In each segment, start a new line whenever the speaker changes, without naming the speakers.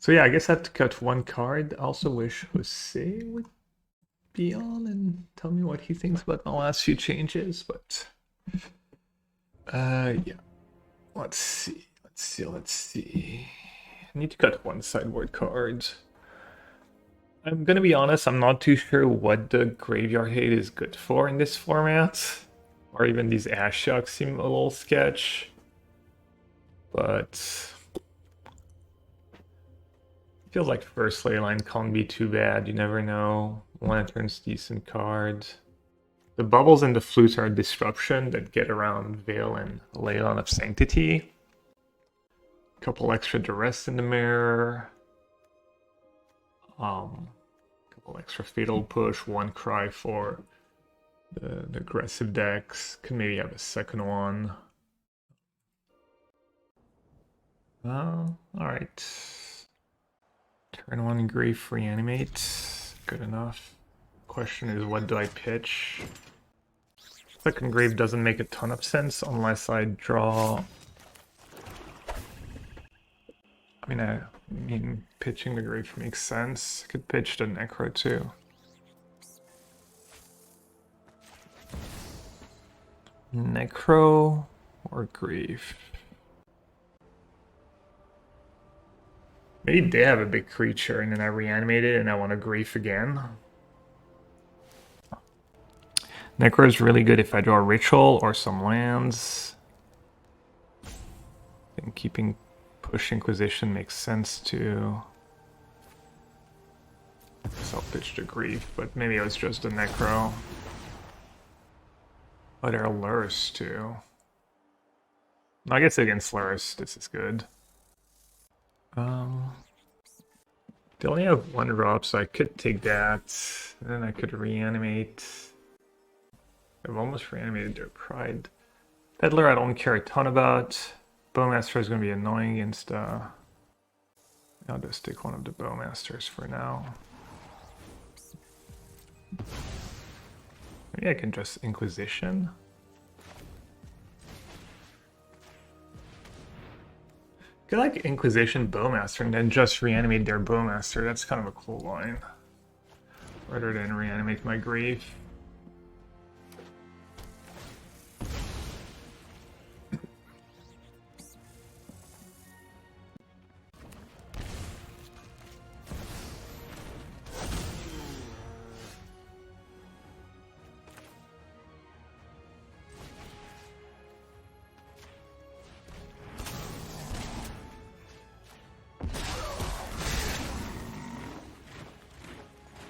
So yeah, I guess I have to cut one card. I also wish Jose would be on and tell me what he thinks about my last few changes, but yeah. Let's see. I need to cut one sideboard card. I'm gonna be honest, I'm not too sure what the graveyard hate is good for in this format. Or even these Ashok seem a little sketch. But feels like first leyline can't be too bad, you never know. One turns decent card. The bubbles and the flutes are disruption that get around Veil and Leyline of Sanctity. Couple extra duress in the mirror. Couple extra fatal push, one cry for the aggressive decks. Could maybe have a second one. Alright. Turn one grief, reanimate. Good enough. Question is, what do I pitch? Second grave doesn't make a ton of sense unless I draw. I mean, pitching the grave makes sense. I could pitch the Necro too. Necro or grave? Maybe they have a big creature and then I reanimate it and I want to grief again. Necro is really good if I draw a ritual or some lands. And keeping push Inquisition makes sense too. So I'll pitch to grief, but maybe it was just a Necro. Oh, there are Lurrus too. I guess against Lurrus, this is good. They only have one drop, so I could take that. And then I could reanimate. I've almost reanimated their Pride. Peddler I don't care a ton about. Bowmaster is going to be annoying against... I'll just take one of the Bowmasters for now. Maybe I can just Inquisition. I like Inquisition Bowmaster and then just reanimate their Bowmaster. That's kind of a cool line. Rather than reanimate my grief.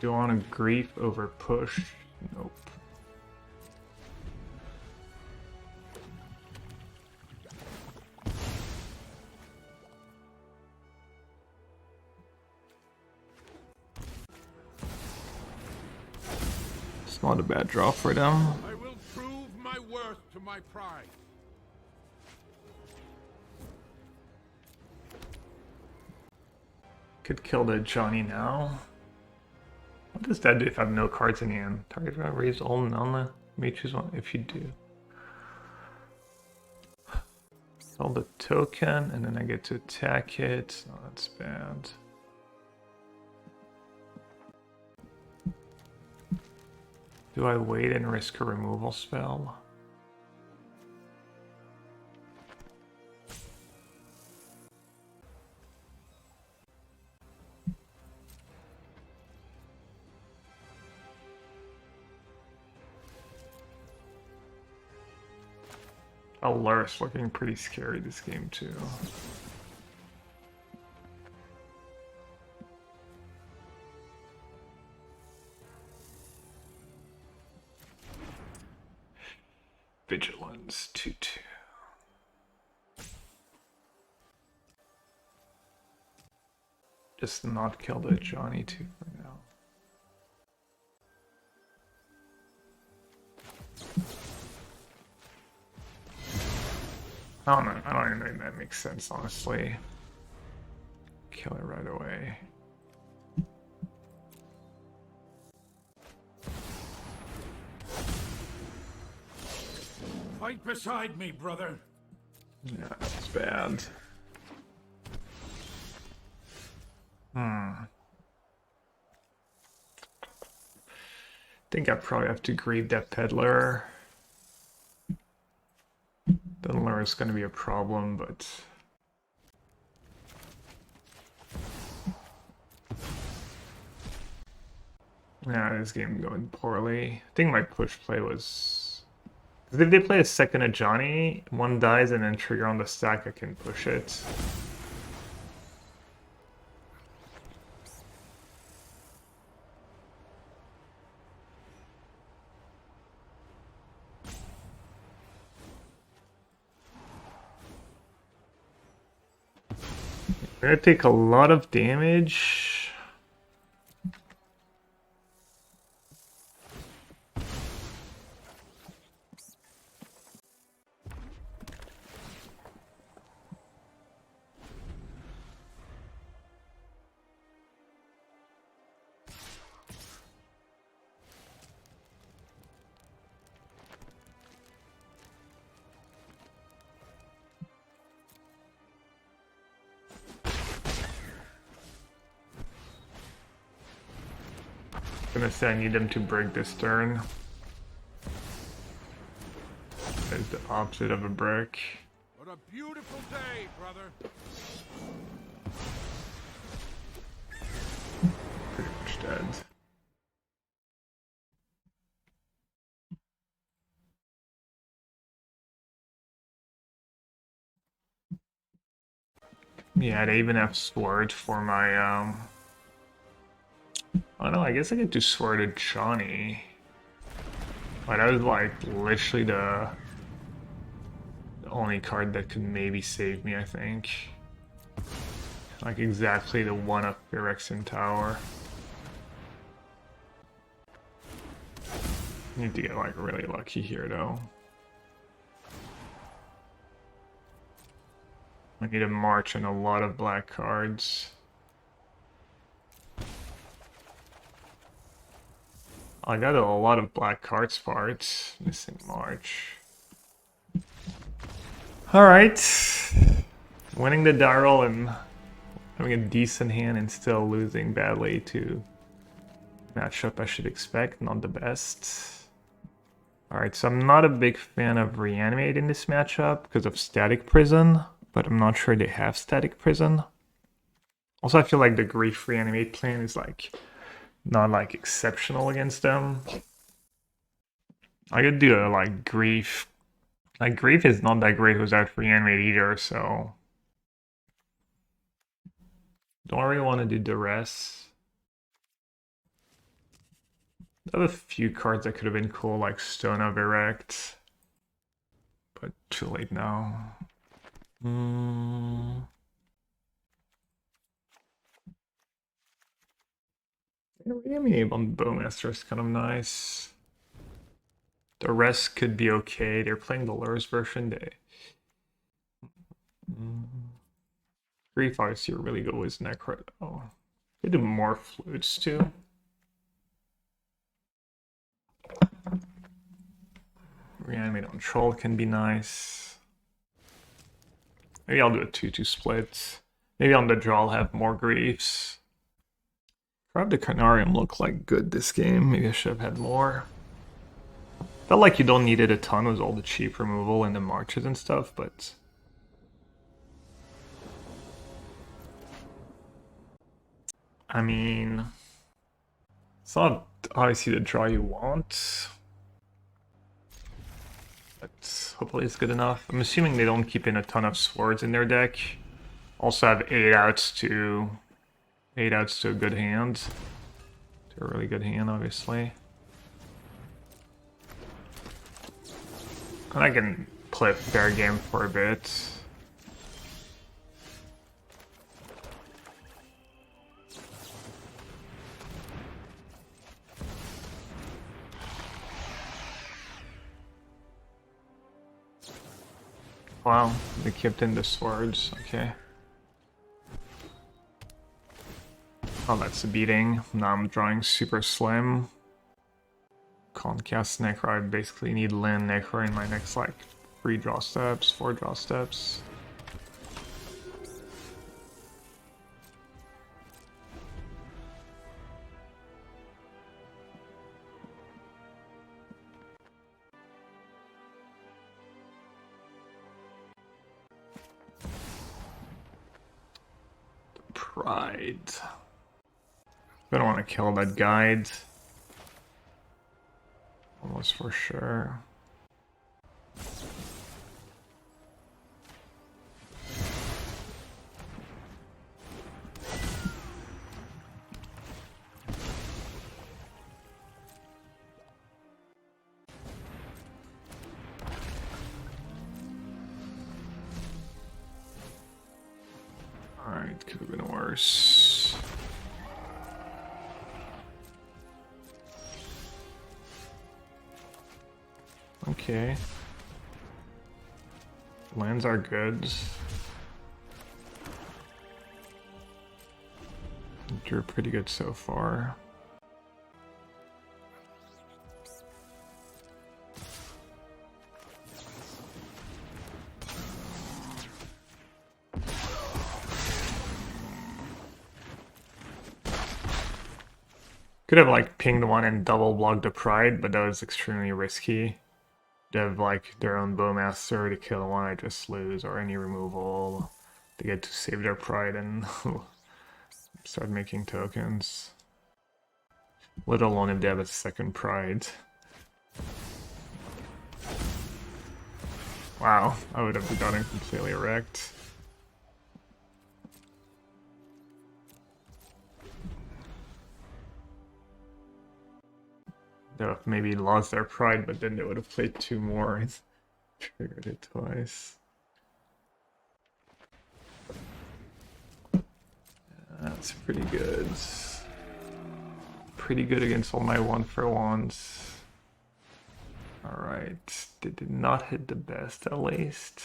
Do I want to grief over push? Nope. It's not a bad draw for them.
I will prove my worth to my pride.
Could kill the Johnny now. What does that do if I have no cards in hand? Target raise all none. May choose one if you do. Sell the token and then I get to attack it. Oh, that's bad. Do I wait and risk a removal spell? Oh, Lurrus looking pretty scary this game too. Vigilance 2/2. Just not kill the Johnny 2 for now. I don't know. I don't even think that makes sense, honestly. Kill it right away.
Fight beside me, brother.
Yeah, that's bad. I think I probably have to grieve that peddler. The lure is going to be a problem, but... yeah, this game going poorly. I think my push play was... because if they play a second of Johnny, one dies and then trigger on the stack, I can push it. I'm gonna take a lot of damage. I'm gonna say I need them to break this turn. It's the opposite of a break.
What a beautiful day, brother.
Pretty much dead. Yeah, they even have sword for my oh no, I guess I get to sword at Johnny. Like, that was like literally the only card that could maybe save me, I think. Like exactly the one up Phyrexian Tower. Need to get like really lucky here though. I need to march on a lot of black cards. I got a lot of black cards parts. Missing March. Alright. Winning the die roll and having a decent hand and still losing badly to matchup I should expect. Not the best. Alright, so I'm not a big fan of Reanimate in this matchup because of Static Prison, but I'm not sure they have Static Prison. Also, I feel like the Grief Reanimate plan is like not like exceptional against them. I could do a like Grief. Like Grief is not that great without Reanimate either, so don't really want to do Duress. I have a few cards that could have been cool, like Stone of Erect, but too late now. Reanimate on Bowmaster is kind of nice. The rest could be okay. They're playing the Lures version. They Grief obviously really good with Necro. Oh, they do more flutes too. Reanimate on Troll can be nice. Maybe I'll do a 2-2 split. Maybe on the draw I'll have more Griefs. Grab the Carnarium looked like good this game. Maybe I should have had more. Felt like you don't need it a ton with all the cheap removal and the marches and stuff, but... I mean... it's not obviously the draw you want. But hopefully it's good enough. I'm assuming they don't keep in a ton of swords in their deck. Also have 8 outs to a good hand. To a really good hand, obviously. And I can play a fair game for a bit. Wow, they kept in the swords, okay. Oh, that's a beating. Now I'm drawing super slim. Can't cast Necro. I basically need land Necro in my next, like, 3 draw steps, 4 draw steps. Pride. I don't want to kill that guide. Almost for sure. Alright, could have been worse. Okay. Lands are good. You're pretty good so far. Could have like pinged one and double blocked the Pride, but that was extremely risky. They have like their own Bowmaster to kill one I just lose, or any removal. They get to save their Pride and start making tokens. Let alone if they have a second Pride. Wow, I would have gotten completely wrecked. They would have maybe lost their Pride, but then they would have played two more and triggered it twice. That's pretty good. Pretty good against all my 1-for-1s. Alright, they did not hit the best at least.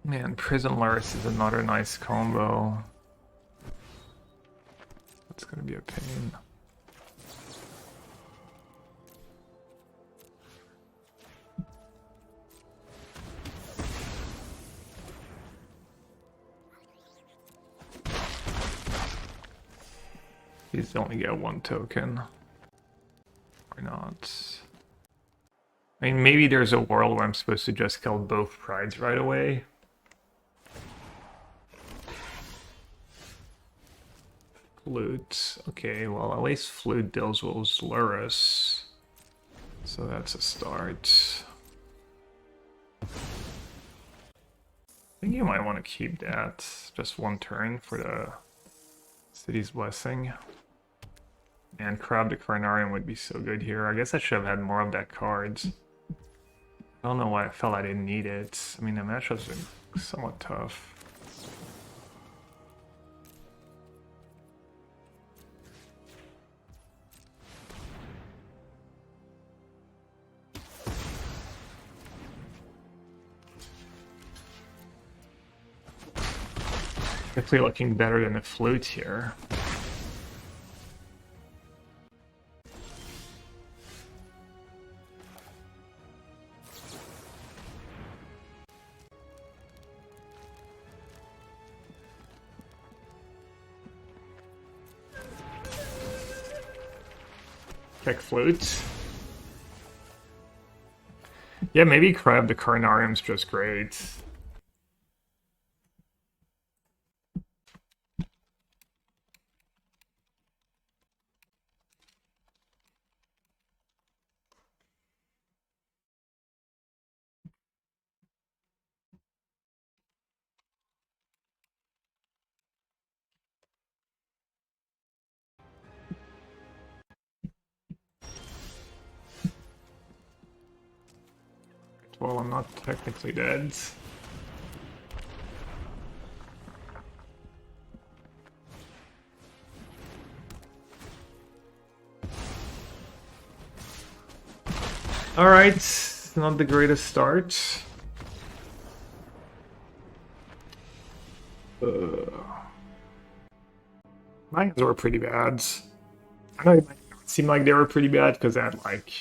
Man, Prison Luris is another nice combo. That's gonna be a pain. He's only get one token. Or not. I mean, maybe there's a world where I'm supposed to just kill both Prides right away. Flute. Okay, well, at least Flute deals with Luris. So that's a start. I think you might want to keep that. Just one turn for the City's Blessing. And Crab the Carnarium would be so good here. I guess I should have had more of that cards. I don't know why I felt I didn't need it. I mean, the matchup's been somewhat tough. Definitely looking better than the Flute here. Check Flute. Yeah, maybe Crab the Carnarium's just great. Well, I'm not technically dead. Alright, not the greatest start. My hands were pretty bad. I know it might seem like they were pretty bad because I had like...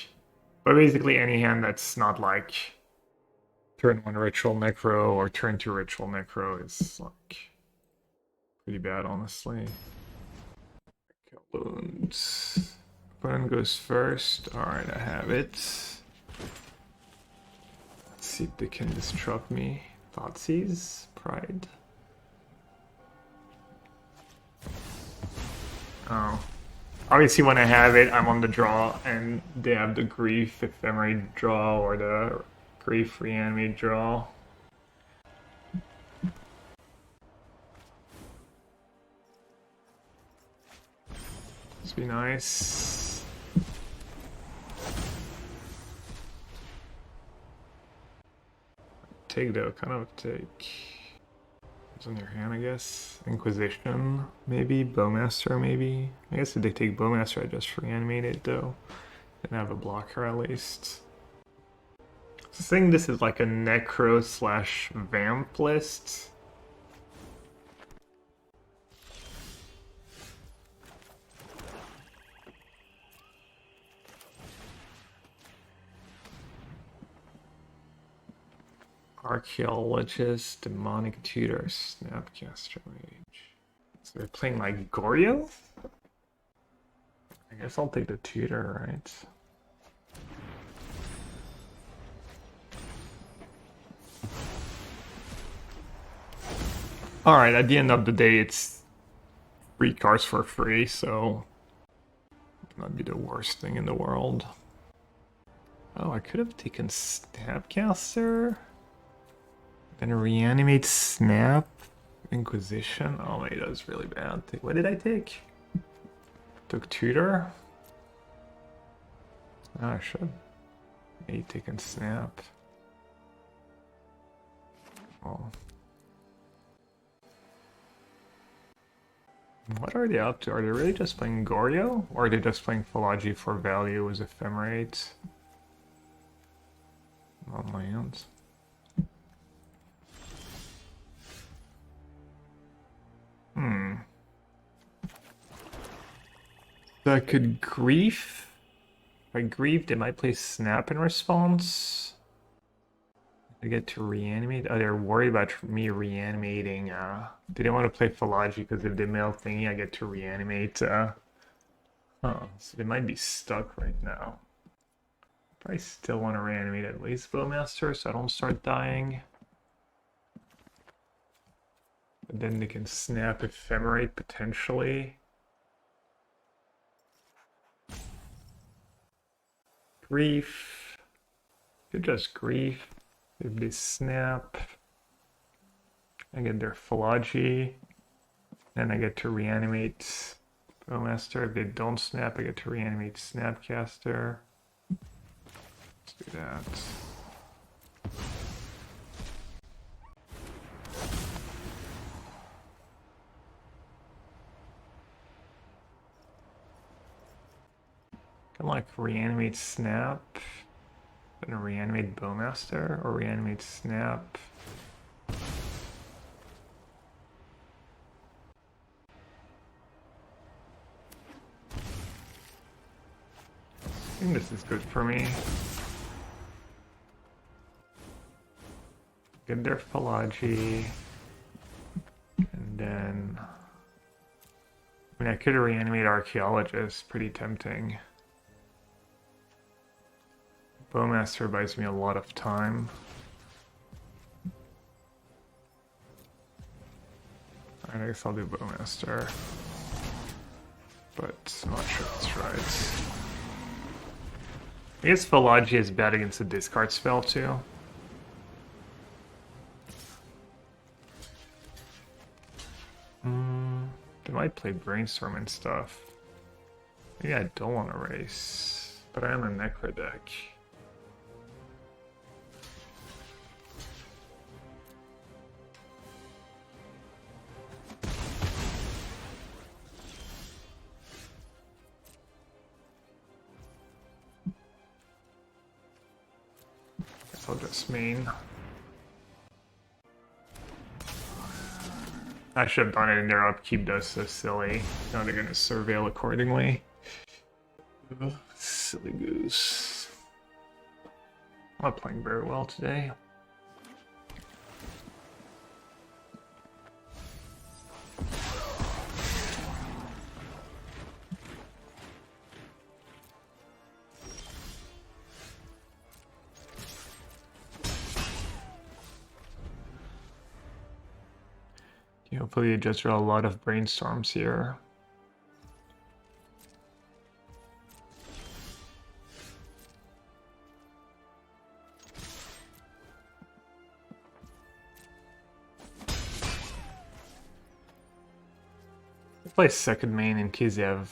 But basically any hand that's not like... Turn 1 Ritual Necro or turn 2 Ritual Necro is like... Pretty bad, honestly. Wounds. Opponent goes first. Alright, I have it. see if they can disrupt me. Thoughtseize, Pride. Oh. Obviously when I have it, I'm on the draw, and they have the Grief Ephemerate draw or the Grief Reanimate draw. This would be nice. Take though, kind of take. What's in your hand, I guess? Inquisition, maybe? Bowmaster, maybe? I guess if they take Bowmaster, I just reanimate it though. And have a blocker at least. I think this is like a Necro / Vamp list. Archaeologist, Demonic Tutor, Snapcaster Mage. So they're playing like Goryo? I guess I'll take the Tutor, right? Alright, at the end of the day, it's 3 cards for free, so it might be the worst thing in the world. Oh, I could have taken Snapcaster. Then reanimate Snap. Inquisition. Oh wait, that was really bad. What did I take? Took Tutor. Oh, I should. Maybe taken Snap. Oh. What are they up to? Are they really just playing Goryo? Or are they just playing Philology for value as Ephemerate? On my hands. So I could Grief. If I Grief, they might play Snap in response. I get to reanimate. Oh, they're worried about me reanimating. They didn't want to play Philology because if they mail thingy, I get to reanimate. So they might be stuck right now. Probably still want to reanimate at least Bowmaster so I don't start dying. But then they can Snap Ephemerate potentially. Grief. Could just Grief. If they Snap, I get their Philology. Then I get to reanimate Bowmaster. If they don't Snap, I get to reanimate Snapcaster. Let's do that. Can like reanimate Snap, then reanimate Bowmaster, or reanimate Snap. I think this is good for me. Get their Philology, and then I mean I could reanimate Archaeologist, pretty tempting. Bowmaster buys me a lot of time. Alright, I guess I'll do Bowmaster. But I'm not sure if that's right. I guess Philology is bad against the discard spell too. They might play Brainstorm and stuff. Maybe I don't want to race, but I am a Necro deck. Guess I'll just main. I should have done it in their upkeep, though, so silly. Now they're gonna surveil accordingly. Ugh, silly goose. I'm not playing very well today. Hopefully you just draw a lot of brainstorms here. Play second main in case they have.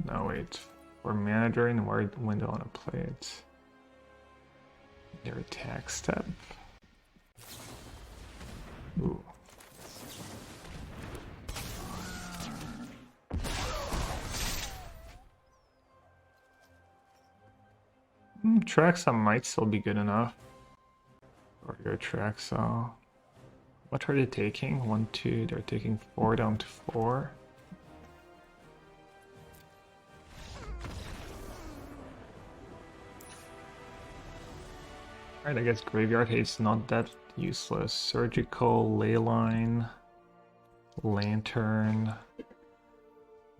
No, wait. For mana during when they want to play it. Their attack step. Ooh. Traxa might still be good enough. Or your Traxa. What are they taking? 1, 2. They're taking 4 down to 4. Alright, I guess Graveyard Hate's not that useless. Surgical, Leyline, Lantern.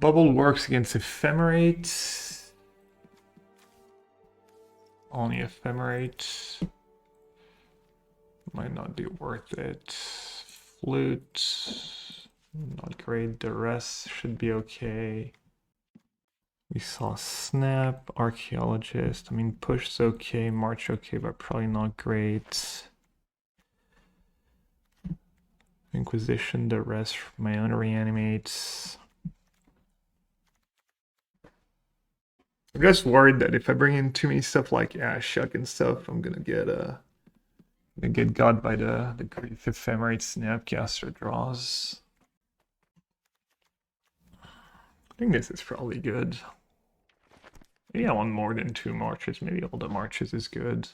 Bubble works against Ephemerate. Only Ephemerate. Might not be worth it. Flute. Not great. The rest should be okay. We saw Snap, Archaeologist. I mean, Push's okay, March okay, but probably not great. Inquisition, the rest, my own reanimates. I'm just worried that if I bring in too many stuff like Ashuk and stuff, I'm gonna get got by the Grief Ephemerate Snapcaster draws. I think this is probably good. Maybe I want more than 2 marches. Maybe all the marches is good.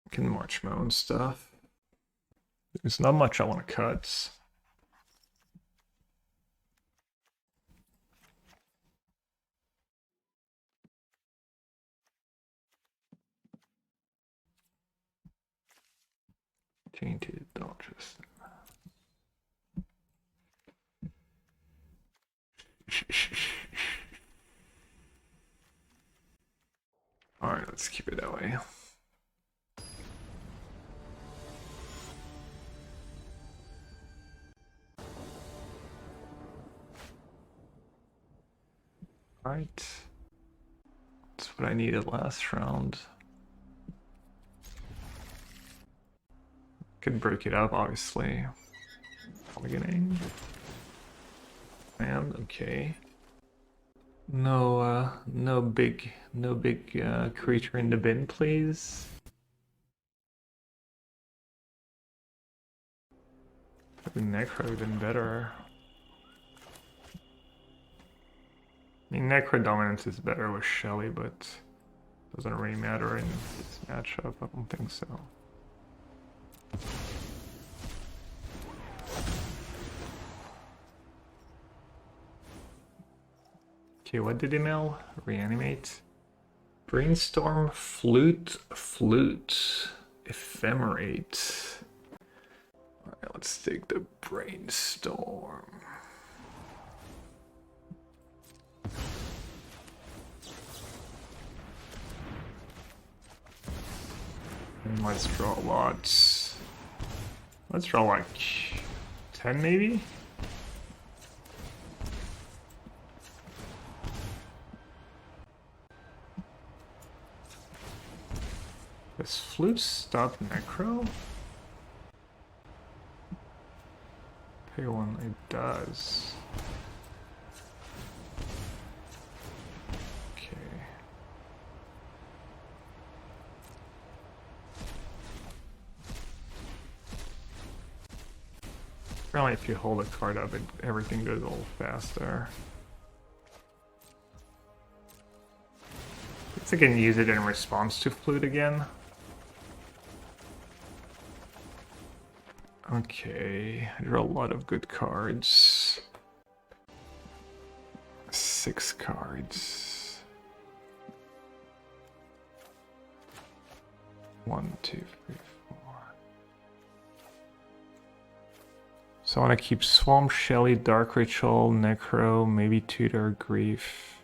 I can march my own stuff. There's not much I want to cut. Tainted Dodgers. Alright, let's keep it that way. Alright. That's what I needed last round. Could break it up, obviously. Beginning. And okay. No big creature in the bin, please. The Necro even better. I mean, Necro dominance is better with Shelly, but doesn't really matter in this matchup. I don't think so. Okay, what did he mill? Reanimate. Brainstorm, Flute, Ephemerate. Alright, let's take the Brainstorm. And let's draw lots. Let's draw like 10 maybe? Does Flute stop Necro? Pay one, it does. Okay. Apparently if you hold a card up, everything goes a little faster. I guess I can use it in response to Flute again. Okay, I drew a lot of good cards. 6 cards. 1, 2, 3, 4. So I want to keep Swamp, Shelly, Dark Ritual, Necro, maybe Tutor, Grief,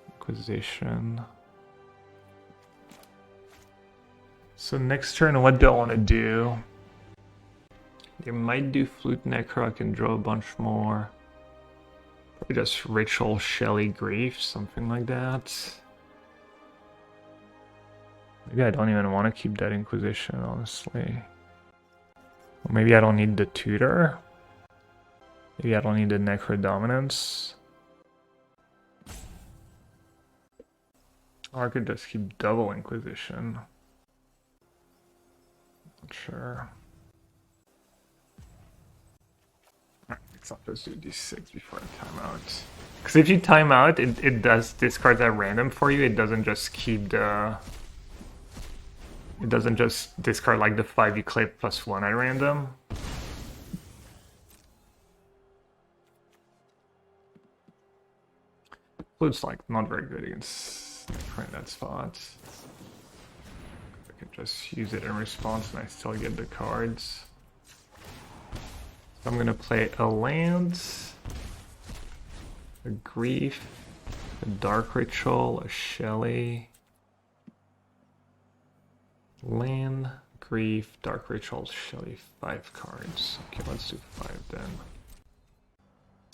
Inquisition. So next turn, what do I want to do? They might do Flute Necro, I can draw a bunch more. Probably just Ritual Shelly Grief, something like that. Maybe I don't even want to keep that Inquisition, honestly. Or maybe I don't need the Tutor. Maybe I don't need the Necro Dominance. Or I could just keep double Inquisition. Not sure. Let's not just do d6 before I time out. Because if you time out, it does discard at random for you. It doesn't just keep the... It doesn't just discard like the 5 you clip plus 1 at random. Flute's like not very good against Necro in that spot. I can just use it in response and I still get the cards. So I'm gonna play a land, a Grief, a Dark Ritual, a Shelly. Land, Grief, Dark Ritual, Shelly, 5 cards. Okay, let's do 5 then.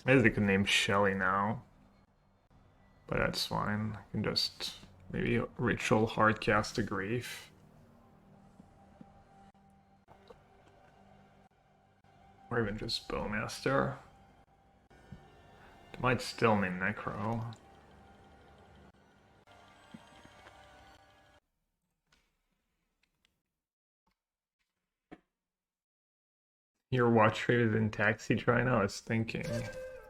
I guess they could name Shelly now. But that's fine. I can just maybe Ritual Hardcast a Grief. Or even just Bowmaster. They might still name Necro. Your watch rate is in Taxi right now, I was thinking.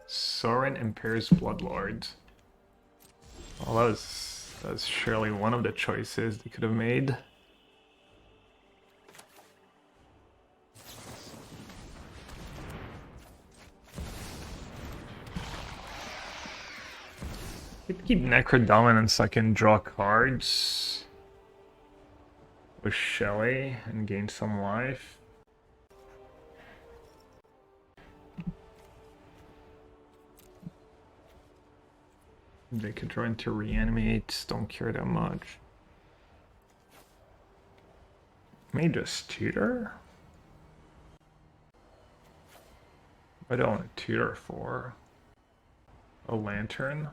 Sorin Impairs Bloodlord. Well, that was surely one of the choices they could have made. I could keep Necro Dominance so I can draw cards with Shelly and gain some life. They could draw into Reanimate, don't care that much. May just Tutor? What do I want to Tutor for? A Lantern?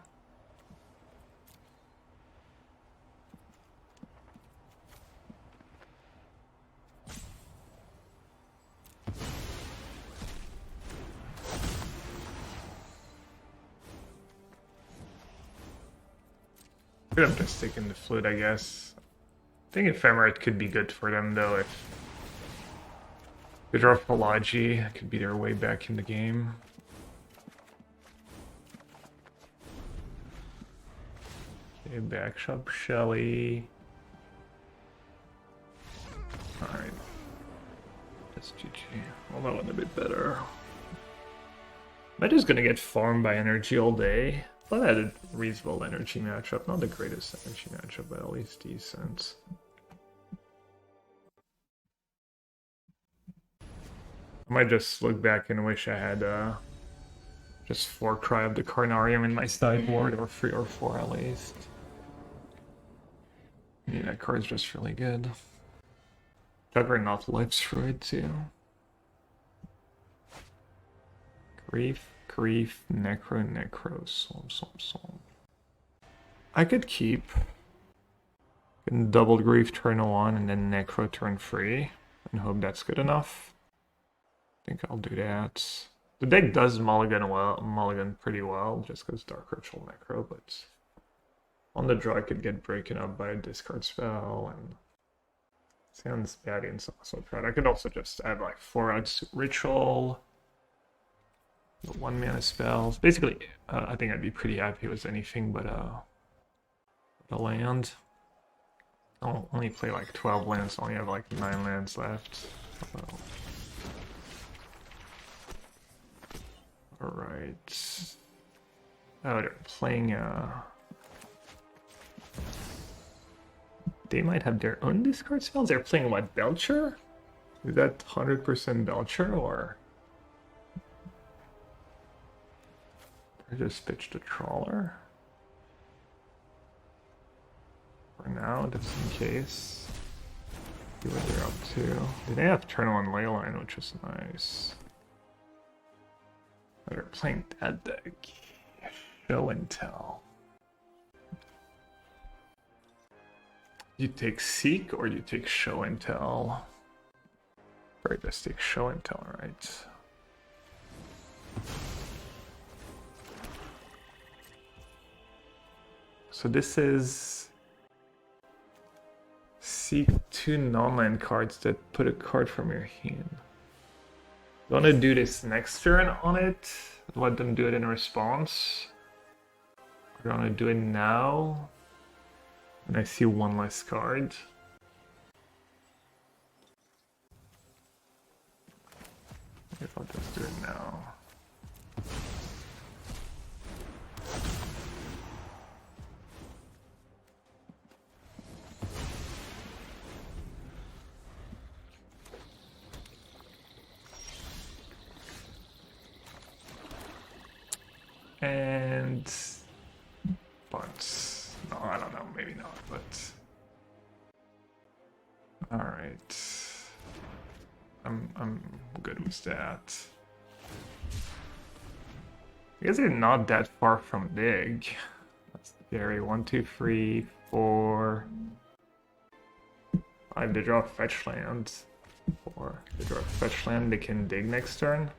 Could have just taken the Flute, I guess. I think Ephemerate could be good for them, though, if they draw Philology, that could be their way back in the game. Okay, Backshop Shelly. Alright. That's GG. Well, that went a bit better. Am I just gonna get farmed by energy all day? I thought I had a reasonable energy matchup. Not the greatest energy matchup, but at least decent. I might just look back and wish I had just 4 Cry of the Carnarium in my sideboard, or 3 or 4 at least. Yeah, that card's just really good. Juggernaut lives through it too. Grief, Grief, Necro, Necro, Swamp. I could keep and double Grief turn 1 and then Necro turn 3 and hope that's good enough. I think I'll do that. The deck does mulligan pretty well, just because Dark Ritual Necro, but on the draw I could get broken up by a discard spell, and sounds bad in so proud. I could also just add like 4 outs Ritual, the 1-mana spells. Basically, I think I'd be pretty happy with anything but a land. I'll only play like 12 lands, I only have like 9 lands left. Alright. Oh, they're playing they might have their own discard spells. They're playing what, Belcher? Is that 100% Belcher, or I just pitched a Trawler? For now, just in case. See what they're up to. They have turn one leyline, which is nice. They're playing that deck. Show and tell. You take Seek or you take Show and Tell? Probably just take Show and Tell, right? So this is Seek 2 non-land cards that put a card from your hand. You want to do this next turn on it? Let them do it in response? Or do you want to do it now? And I see one less card. I guess I'll just do it now. And but no, I don't know, maybe not, but all right, I'm good with that. I guess they're not that far from dig. That's scary. 1, 2, 3, 4, 5. They draw a fetch land. 4. They draw a fetch land. They can dig next turn.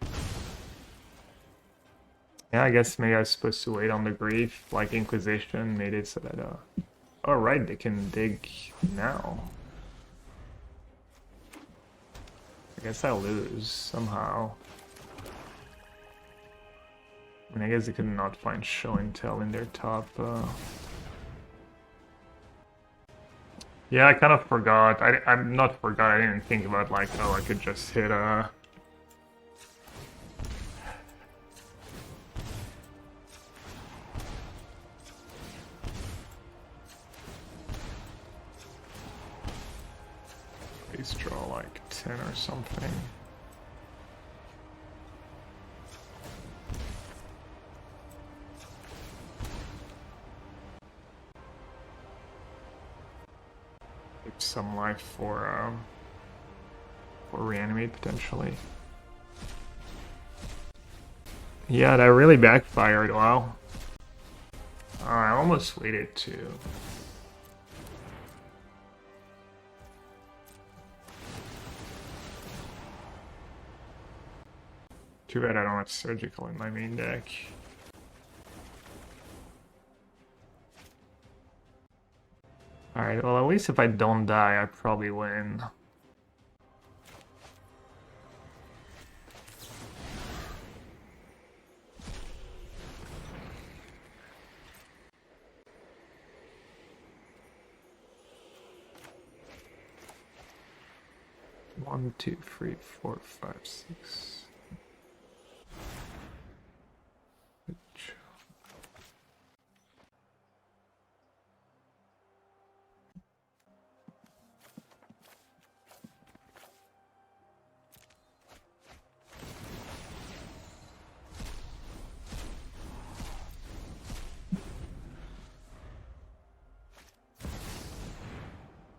Yeah, I guess maybe I was supposed to wait on the grief, like Inquisition made it so that, oh right, they can dig now. I guess I lose somehow. I mean, I guess they could not find Show and Tell in their top, Yeah, I kind of forgot. I'm not forgot, I didn't think about like, oh, I could just hit, Please draw like 10 or something. Keep some life for reanimate potentially. Yeah, that really backfired. Wow. I almost waited too. Too bad I don't have Surgical in my main deck. Alright, well at least if I don't die, I probably win. One, two, three, four, five, six.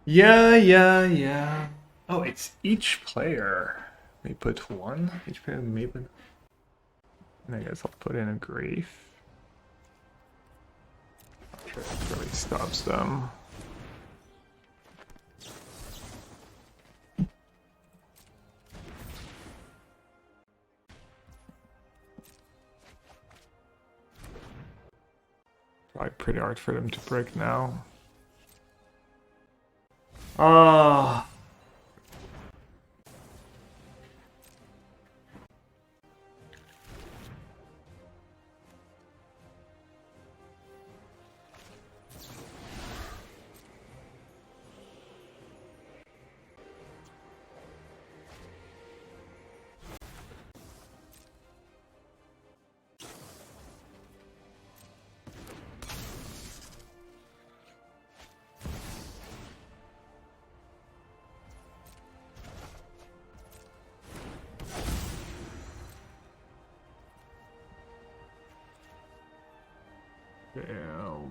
Yeah. Oh, it's each player. May put one. Each player may put. And I guess I'll put in a grief. Not sure if it really stops them. Probably pretty hard for them to break now. Ah.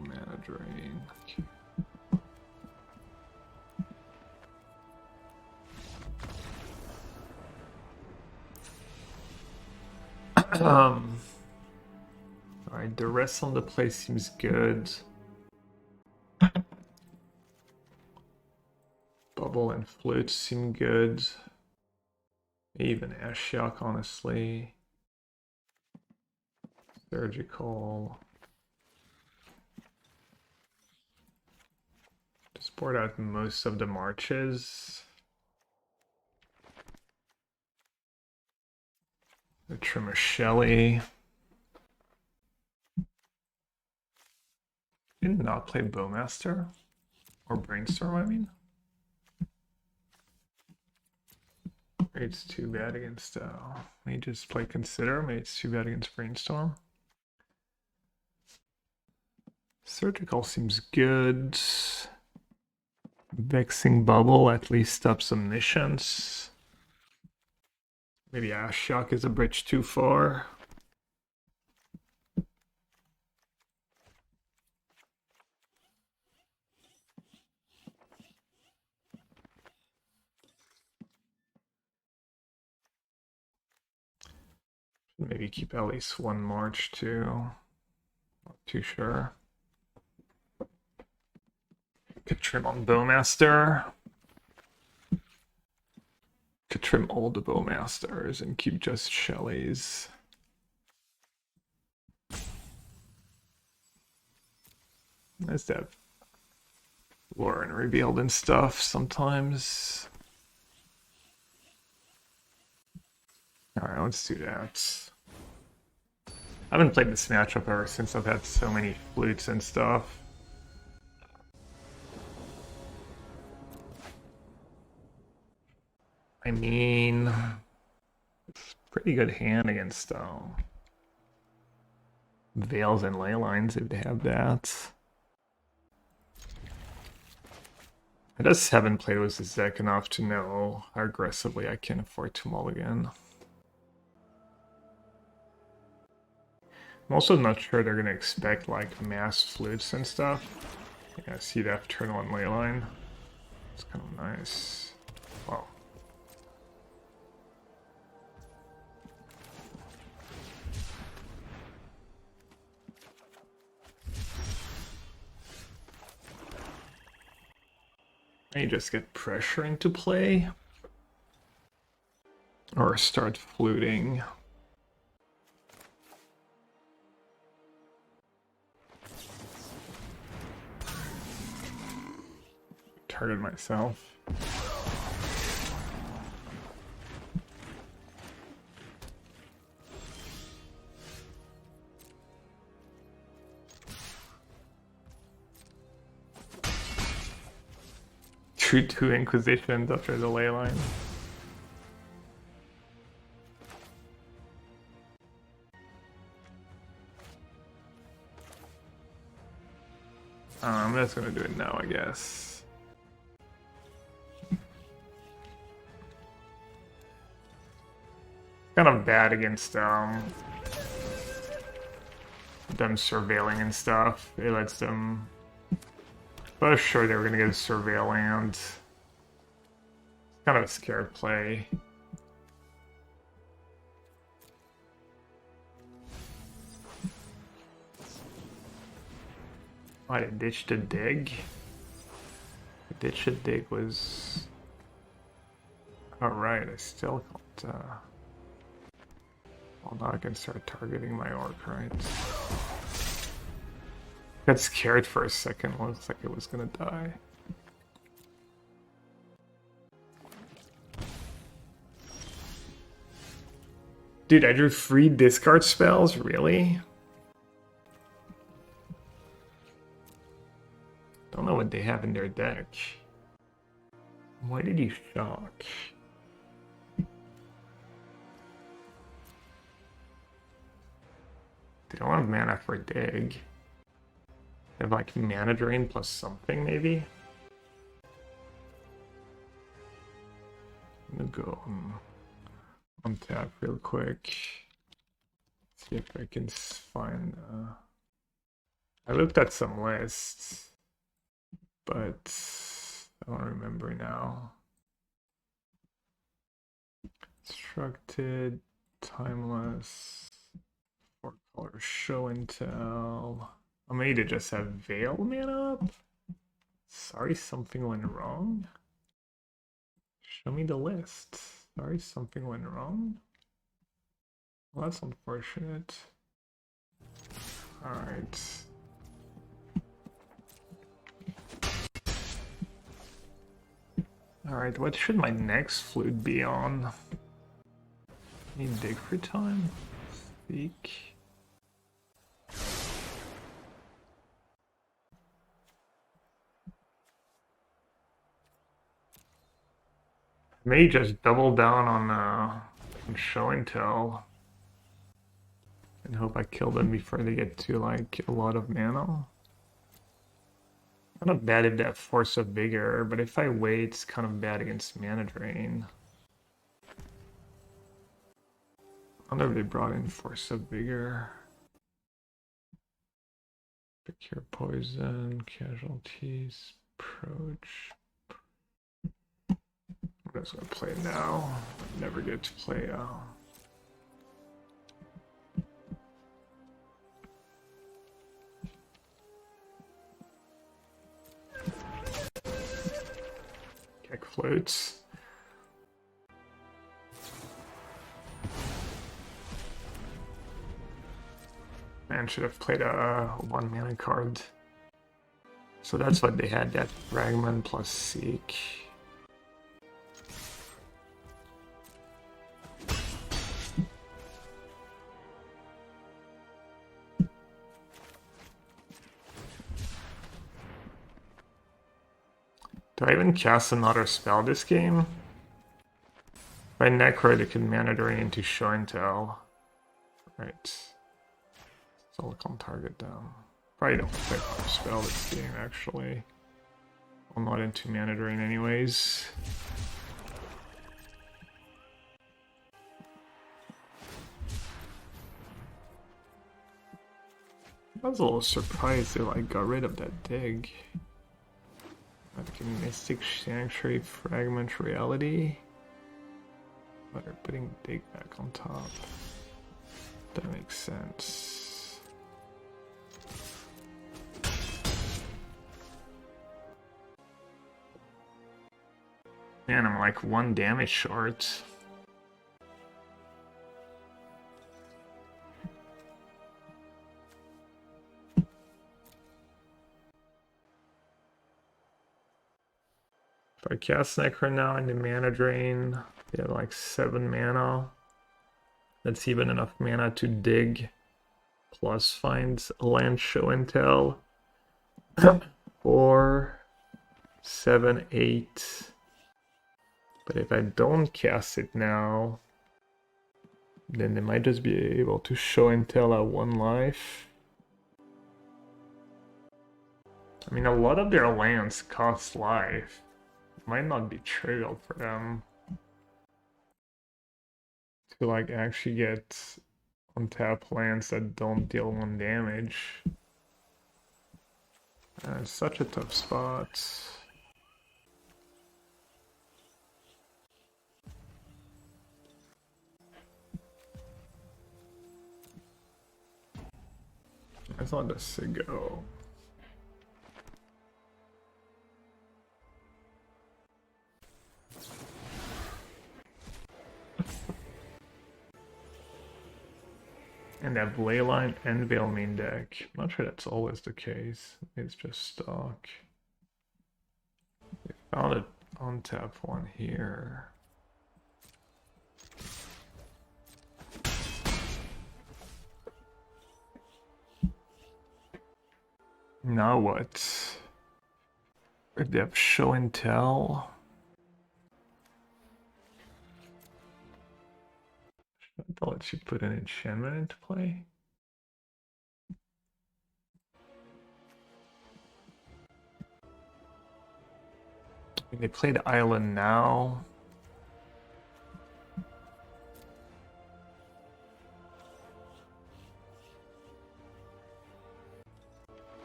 Mana drain. Alright, the rest on the play seems good. Bubble and flute seem good. Even Ashiok, honestly. Surgical. Just board out most of the marches. The Trimmer Shelly. Did not play Bowmaster? Or Brainstorm, I mean? Maybe it's too bad against, may just play Consider, maybe it's too bad against Brainstorm. Surgical seems good. Vexing Bubble at least ups Omniscience. Maybe Ashiok is a bridge too far. Maybe keep at least one march too. Not too sure. Could trim on Bowmaster. Could trim all the Bowmasters and keep just Shellys. Nice to have Lauren revealed and stuff sometimes. Alright, let's do that. I haven't played this matchup ever since I've had so many flutes and stuff. I mean, it's a pretty good hand against Veils and Leylines if they have that. I just haven't played with this deck enough to know how aggressively I can afford to mulligan. I'm also not sure they're gonna expect like mass flutes and stuff. Yeah, see that turn on Leyline. It's kind of nice. Wow. You just get pressure into play. Or start fluting. Target myself. Two Inquisitions after the ley line. I'm just gonna do it now, I guess. Kind of bad against them surveilling and stuff. It lets them. I was sure they were gonna get a surveil land. It's kind of a scared play. I ditched a dig. Ditch a dig was. Alright, I still can't. Well, now I can start targeting my orc, right? Got scared for a second, looks like it was gonna die. Dude, I drew 3 discard spells? Really? Don't know what they have in their deck. Why did you shock? They don't have mana for dig. They have like mana drain plus something maybe? I'm gonna go on tap real quick. See if I can find. I looked at some lists, but I don't remember now. Constructed, timeless. Or show and tell. I may to just have Veil mana up. Sorry, something went wrong. Show me the list. Sorry, something went wrong. Well, that's unfortunate. Alright. Alright, what should my next flute be on? Need dig for time? Speak. May just double down on show and tell. And hope I kill them before they get to like a lot of mana. Kind of bad if they have Force of Vigor, but if I wait, it's kind of bad against mana drain. I wonder if they brought in Force of Vigor. Procure poison, casualties, approach. I'm just gonna play now. Never get to play Kick floats. Man, should have played a 1 mana card. So that's what they had, that Fragment plus Seek. Do I even cast another spell this game? By Necro, they can mana drain into show and tell. Right. So look on target down. Probably don't play another spell this game, actually. I'm not into mana drain anyways. I was a little surprised they like got rid of that dig. Mystic Sanctuary, Fragment Reality. But they're putting dig back on top. That makes sense. Man, I'm like 1 damage short. If I cast Necro now into mana drain, they have like 7 mana. That's even enough mana to dig, plus find a land show and tell. 4, 7, 8. But if I don't cast it now, then they might just be able to show and tell at 1 life. I mean, a lot of their lands cost life. Might not be trivial for them to like actually get untap lands that don't deal 1 damage. It's such a tough spot. Let's let this go. And that Leyline and Veil main deck. I'm not sure that's always the case. It's just stock. We found it on tap 1 here. Now what? If they have show and tell. I'll let you put an enchantment into play. I mean, they played Island now.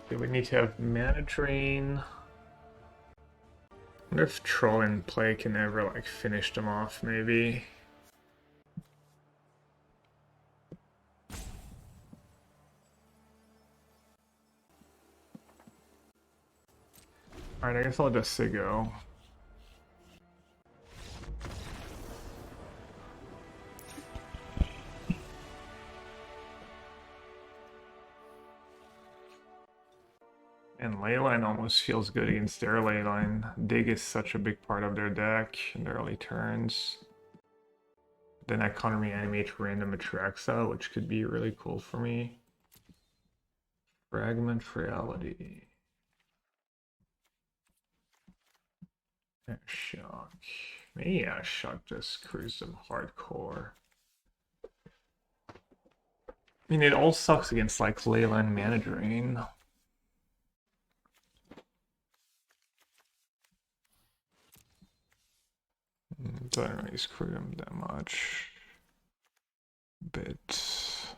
Okay, we need to have mana drain. I wonder if Troll in play can ever like finish them off, maybe. Alright, I guess I'll just say go. And Leyline almost feels good against their Leyline. Dig is such a big part of their deck in the early turns. Then I can't reanimate random Atraxa, which could be really cool for me. Fragment Reality. Shock. Maybe yeah, Shock just screws them hardcore. I mean, it all sucks against like Leyline Mana Drain. Don't really screw them that much. But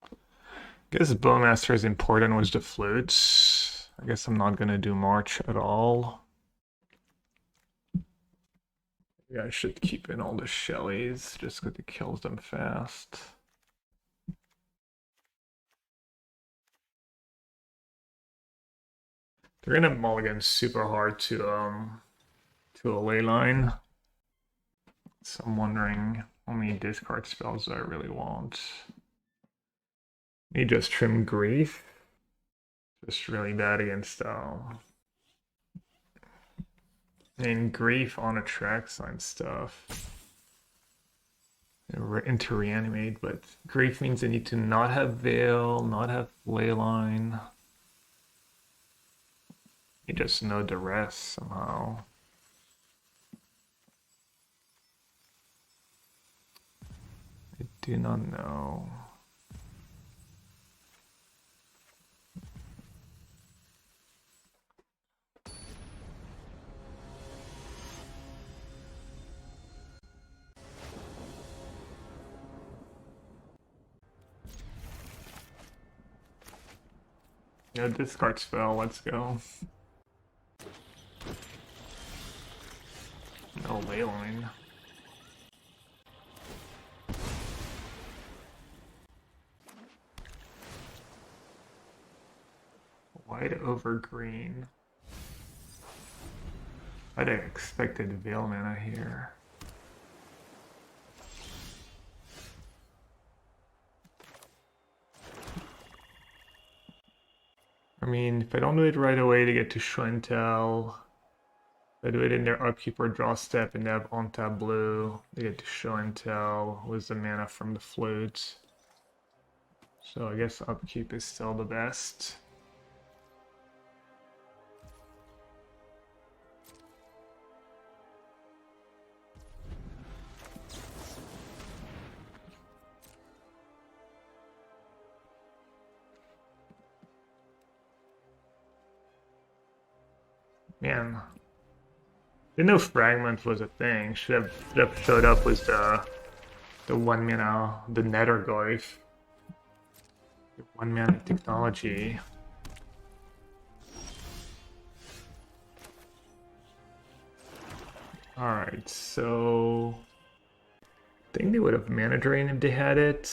I guess Bowmaster is important was the flutes. I guess I'm not gonna do March at all. Yeah, I should keep in all the Shellies just because it kills them fast. They're gonna mulligan super hard to a Leyline. So I'm wondering how many discard spells do I really want. Maybe just trim Grief. Just really bad against and Grief on Atraxa and stuff. Into reanimate, but Grief means I need to not have Veil, not have Leyline. You just know the rest somehow. I do not know. No discard spell, let's go. No Leyline. White over green. I'd have expected Veil Mana here. I mean, if I don't do it right away to get to Show and Tell, if I do it in their upkeep or draw step and they have on tap blue, they get to Show and Tell with the mana from the flute. So I guess upkeep is still the best. Man, didn't know Fragment was a thing. Should have showed up with the 1 mana, the Netherglyph. The 1 mana technology. Alright, so I think they would have Mana Drain if they had it.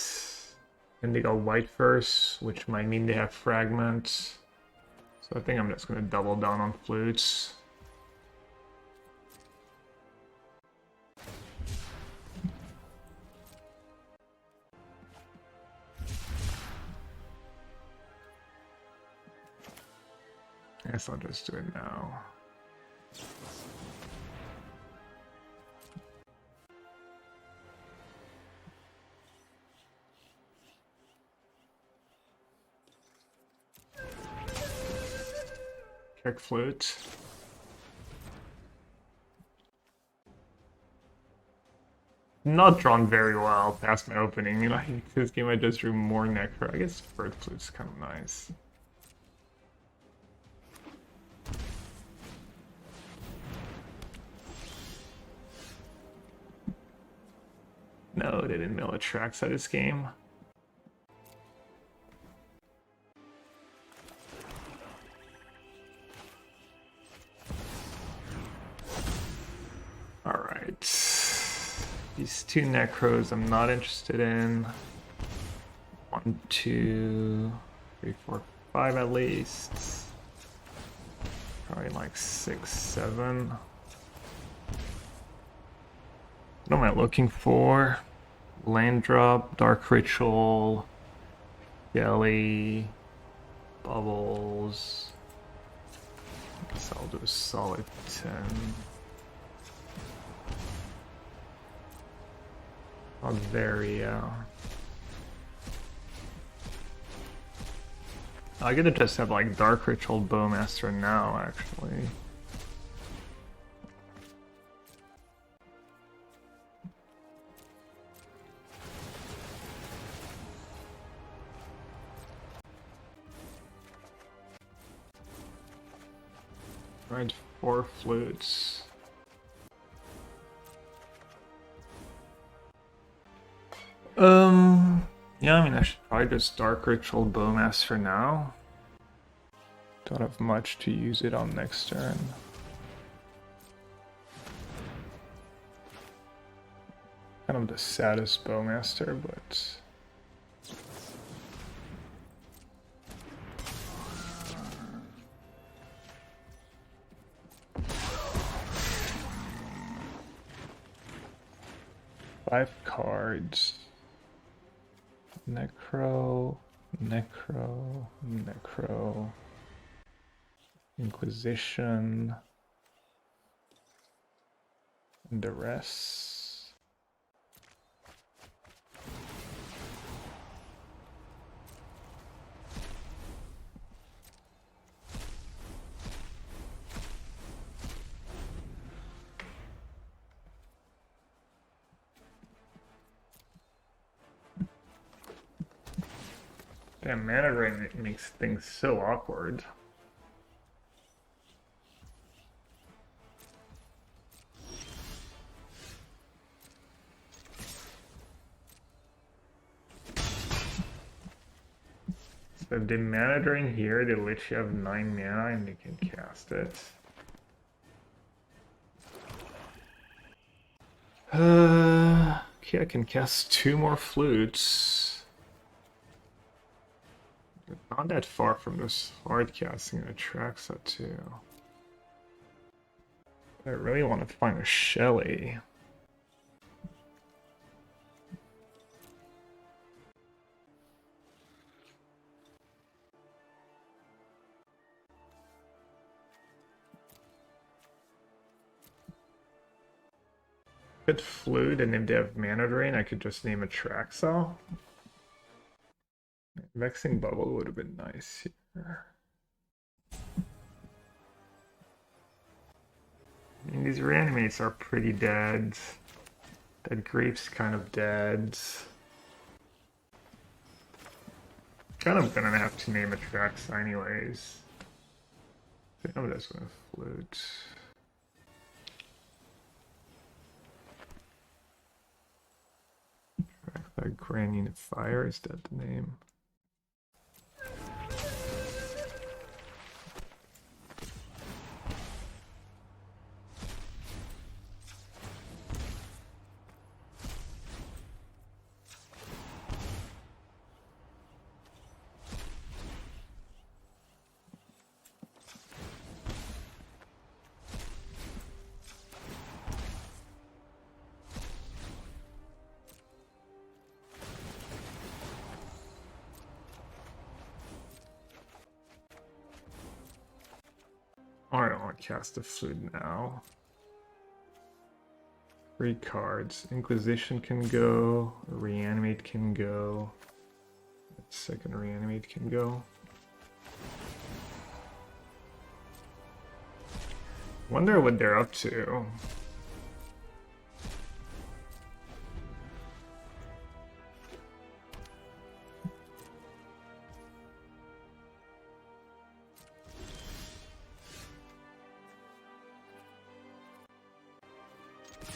And they got white first, which might mean they have Fragment. So I think I'm just going to double down on flutes. I guess I'll just do it now. Check flute. Not drawn very well past my opening. Like this game I just drew more Necro. I guess bird flute's kind of nice. No, they didn't mill Atraxa this game. Alright. These two Necros I'm not interested in. 1, 2, 3, 4, 5 at least. Probably like 6, 7. What am I looking for? Land drop, Dark Ritual, Jelly, Bubbles. I guess I'll do a solid 10. Oh, there, yeah. I could just have like Dark Ritual Bowmaster now, actually. Right, 4 flutes. Yeah, I mean, I should probably just Dark Ritual Bowmaster now. Don't have much to use it on next turn. Kind of the saddest Bowmaster, but... Five cards. Necro, Necro, Necro. Inquisition. And the rest. Damn, mana drain makes things so awkward. So if they mana drain here, they literally have 9 mana and they can cast it. Okay, I can cast 2 more flutes. Not that far from this hard casting Atraxa too. I really want to find a Shelly. Could flute, and if they have mana drain, I could just name Atraxa. Vexing Bubble would have been nice here. I mean, these reanimates are pretty dead. That Grape's kind of dead. Kind of gonna have to name Atraxa anyways. I think I'm just gonna flute. Like Grand Unit Fire, is that the name? I don't want to cast a flute now. 3 cards. Inquisition can go. Reanimate can go. Second reanimate can go. Wonder what they're up to.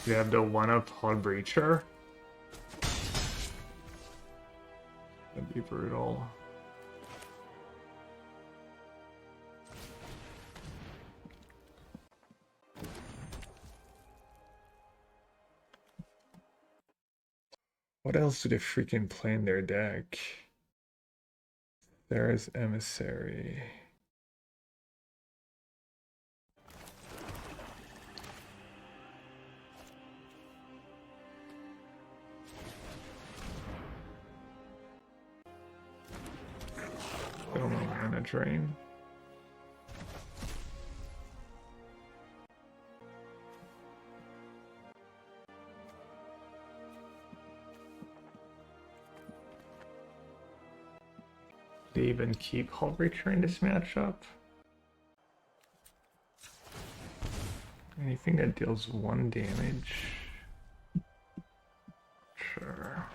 They have the 1-up Hod Breacher. That'd be brutal. What else do they freaking play in their deck? There's Emissary. drain. They even keep Hull Breacher in this matchup? Anything that deals 1 damage? Sure.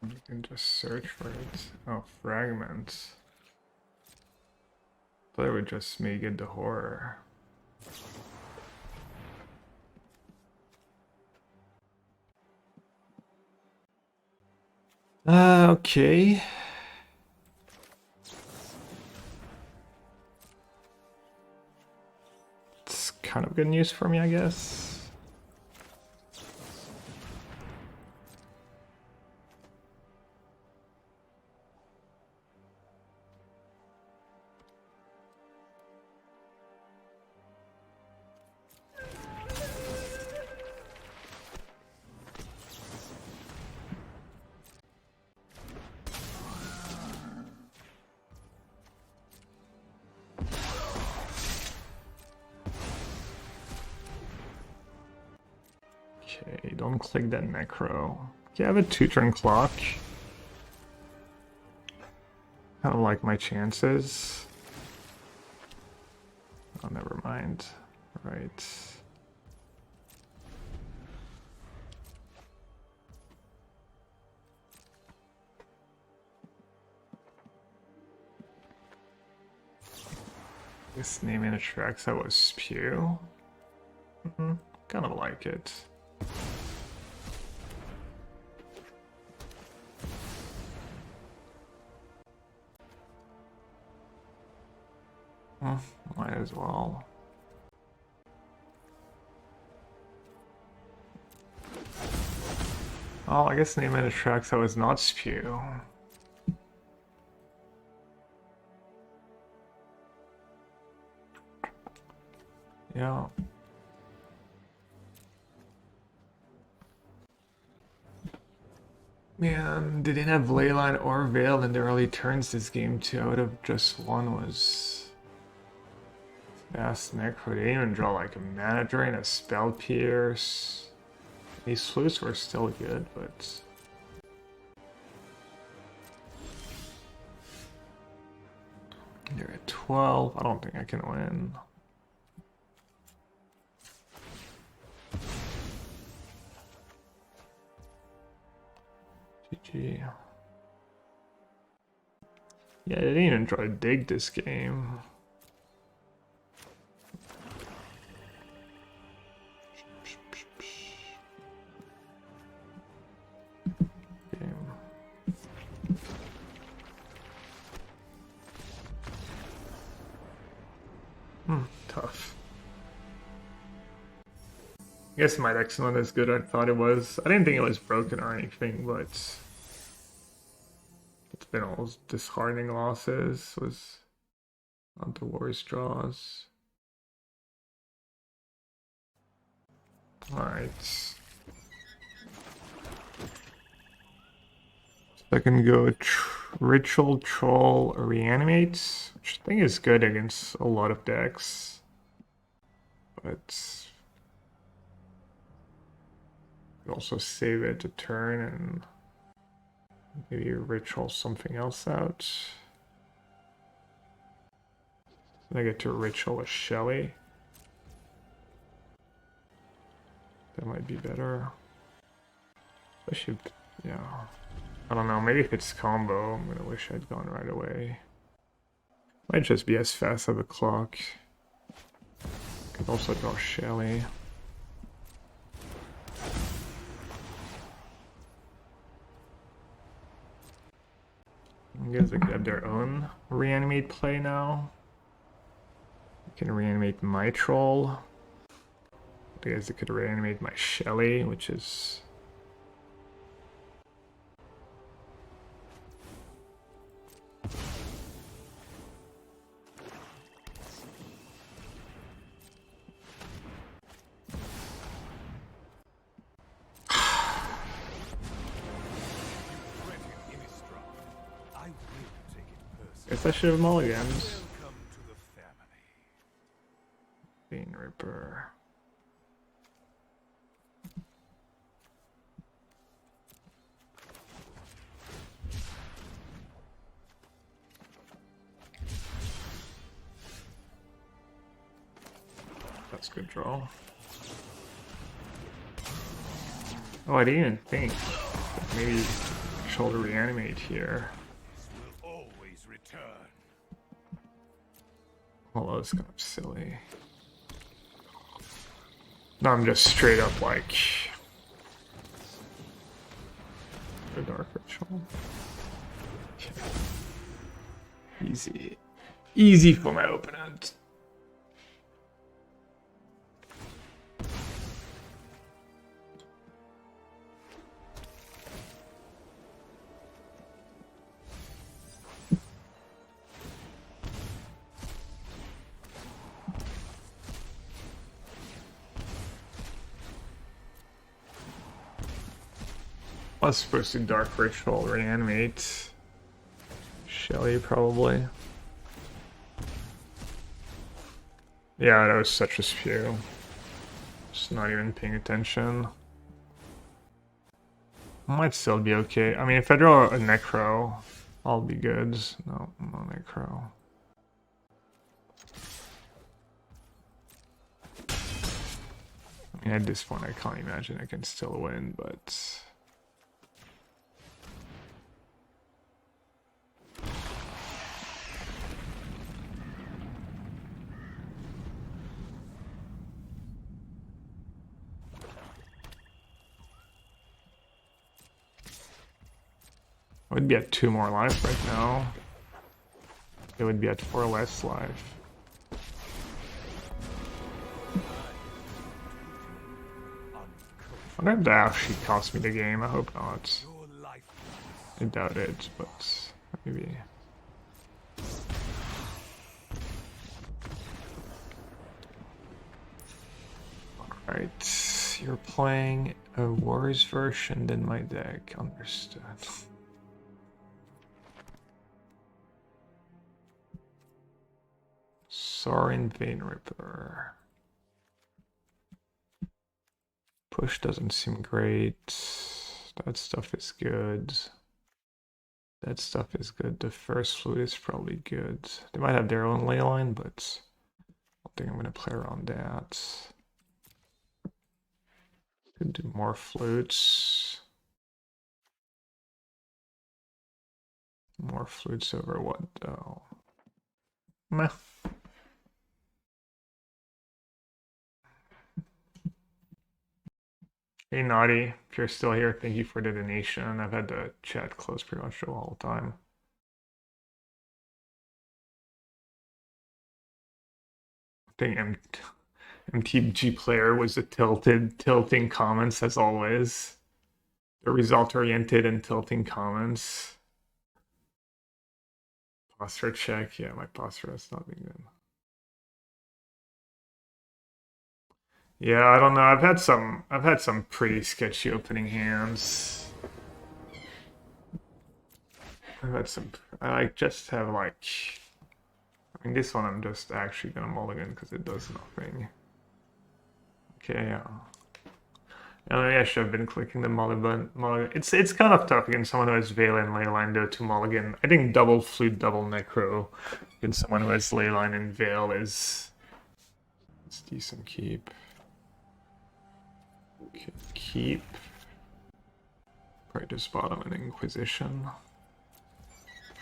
You can just search for it. Oh, fragments. Thought it would just make it the horror. Okay. It's kind of good news for me, I guess. Okay, don't click that Necro. Okay, I have a 2-turn clock. I don't like my chances. Oh, never mind. Right. This name in attracts that was Spew. Kind of like it. Might as well. Oh, I guess name it attracts that was not Spew. Yeah. Man, they didn't have Leyline or Veil in the early turns this game too. I would have just won was fast Necro. They didn't even draw like a mana drain, a spell pierce. These flutes were still good, but they're at 12. I don't think I can win. GG. Yeah, I didn't even try to dig this game. Tough. I guess my deck's not as good as I thought it was. I didn't think it was broken or anything, but it's been all those disheartening losses. Was on the worst draws. Alright. So I can go Ritual, Troll, Reanimate, which I think is good against a lot of decks. But also save it to turn and maybe ritual something else out. Then I get to ritual a Shelly. That might be better. I should, yeah. I don't know, maybe if it's combo, I'm gonna wish I'd gone right away. Might just be as fast as a clock. Could also draw Shelly. I guess they could have their own reanimate play now. You can reanimate my troll. I I guess I could reanimate my Shelly, which is... Guess I should have mulliganed. Vein Ripper. That's a good draw. Oh, I didn't even think. Maybe shoulder reanimate here.
Will always return.
Although it's kind of silly. No, I'm just straight up like the Dark Ritual. Okay. Easy. Easy for my opponent. I was supposed to Dark Ritual reanimate Shelly, probably. Yeah, that was such a spew. Just not even paying attention. Might still be okay. I mean, if I draw a Necro, I'll be good. No, no Necro. I mean, at this point, I can't imagine I can still win, but... I would be at 2 more life right now. It would be at 4 less life. I wonder if that actually cost me the game. I hope not. I doubt it, but maybe. Alright, you're playing a worse version than my deck. Understood. Sorin Vein Ripper. Push doesn't seem great. That stuff is good. That stuff is good. The first flute is probably good. They might have their own ley line, but I don't think I'm gonna play around that. Could do more flutes. More flutes over what though? Meh. Hey Naughty, if you're still here, thank you for the donation. I've had the chat closed pretty much the whole time. I think MTG player was a tilting comments as always. The result oriented and tilting comments. Posture check, yeah, my posture has not been good. Yeah, I don't know. I've had some pretty sketchy opening hands. I've had some. I just have like. I mean, this one I'm just actually gonna mulligan because it does nothing. Okay, yeah. And maybe I should have been clicking the mulligan. It's kind of tough against someone who has Veil and Leyline though to mulligan. I think double flute, double Necro against someone who has Leyline and Veil is decent keep. Okay, keep. Right, just bottom and Inquisition.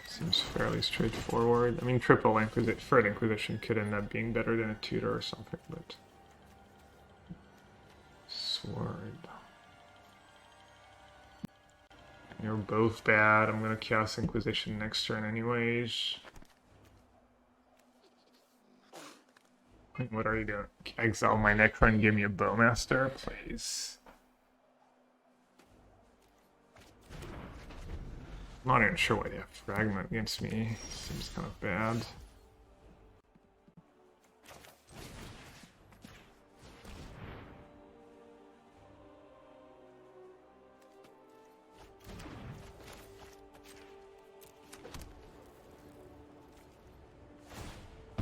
Seems fairly straightforward. I mean, triple Inquisition, third Inquisition could end up being better than a tutor or something, but... Sword. You're both bad. I'm gonna cast Inquisition next turn anyways. What are you doing? Exile my Necro and give me a Bowmaster, please. I'm not even sure why they have Fragment against me. Seems kind of bad.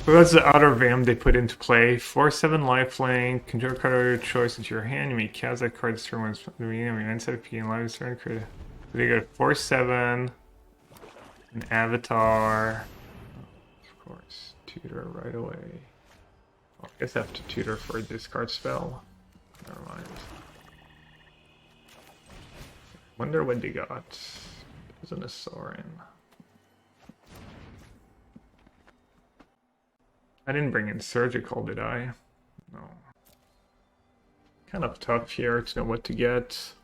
So that's the outer Vam they put into play. 4/7 lifelink. Control a card of your choice into your hand. You may cast that card's turn once the beginning of your end set. If you can live this turn, create. So they got 4/7. An avatar. Of course. Tutor right away. Oh, I guess I have to tutor for a discard spell. Never mind. Wonder what they got. There's an Asorin. I didn't bring in surgical, did I? No. Kind of tough here to know what to get.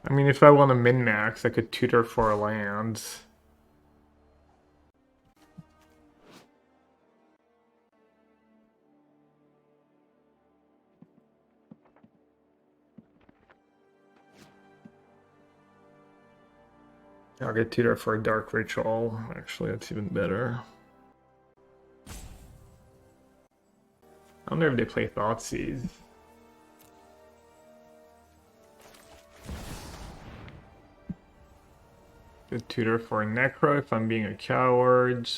I mean, if I want to min-max, I could tutor for a land. I'll get tutor for a Dark Ritual. Actually, that's even better. I wonder if they play Thoughtseize. Good tutor for a Necro if I'm being a coward.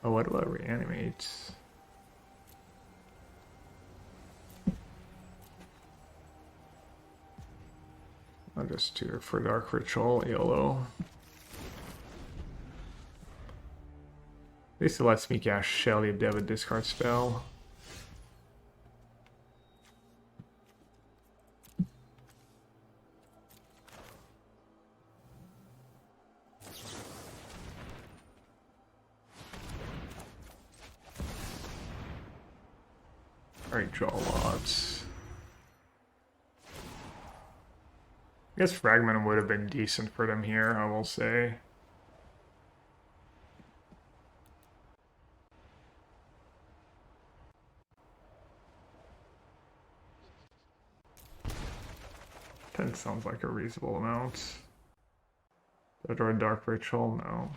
Oh, what about reanimate? I'll just tutor for Dark Ritual, YOLO. At least it lets me cast Shelly if they have a discard spell. Alright, draw lots. I guess Fragment would have been decent for them here, I will say. That sounds like a reasonable amount. Did I draw a Dark Ritual? No.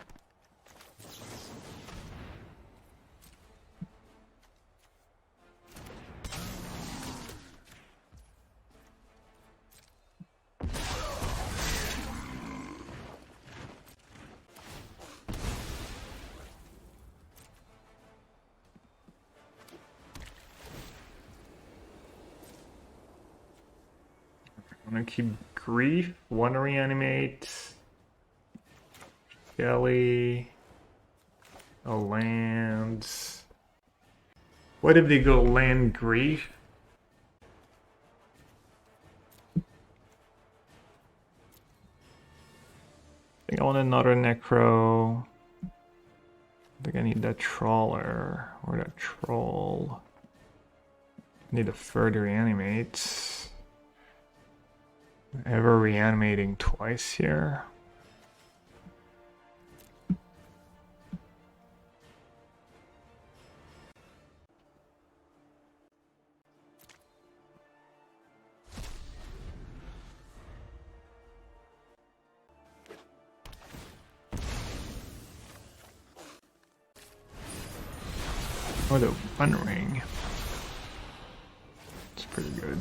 I'm gonna keep Grief, one reanimate, Shelly, a land. What if they go land Grief? I think I want another Necro. I think I need that Trawler or that Troll. I need a further reanimate. Ever reanimating twice here. Oh, the One Ring. It's pretty good.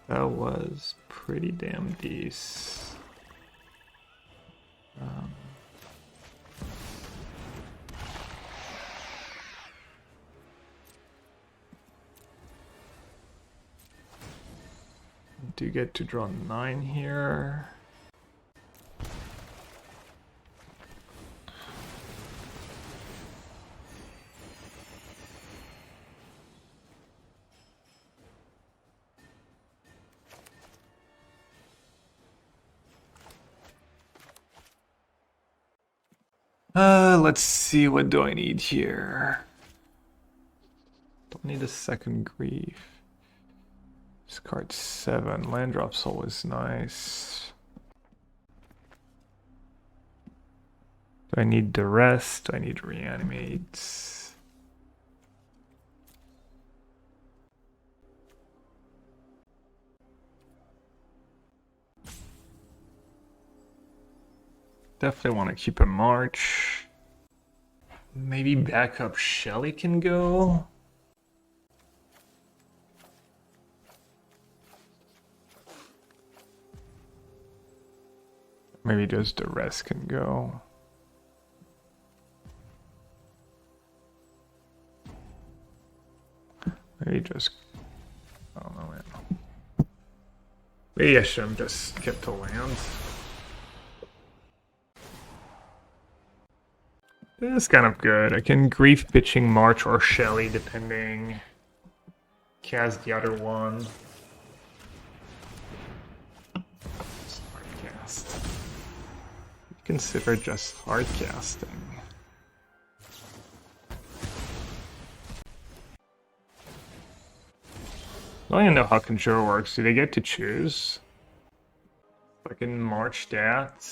That was pretty damn decent. Do get to draw 9 here. Let's see, what do I need here? Don't need a second grief. Discard 7. Land drop's always nice. Do I need the rest? Do I need reanimate? Definitely want to keep a march. Maybe backup Shelly can go. Maybe just the rest can go. Maybe just, I don't know, man. Maybe I should have just kept the land. This is kind of good. I can grief pitching March or Shelly depending. Cast the other one. Hard cast. Consider just hard casting. I don't even know how Conjure works. Do they get to choose? I can march that.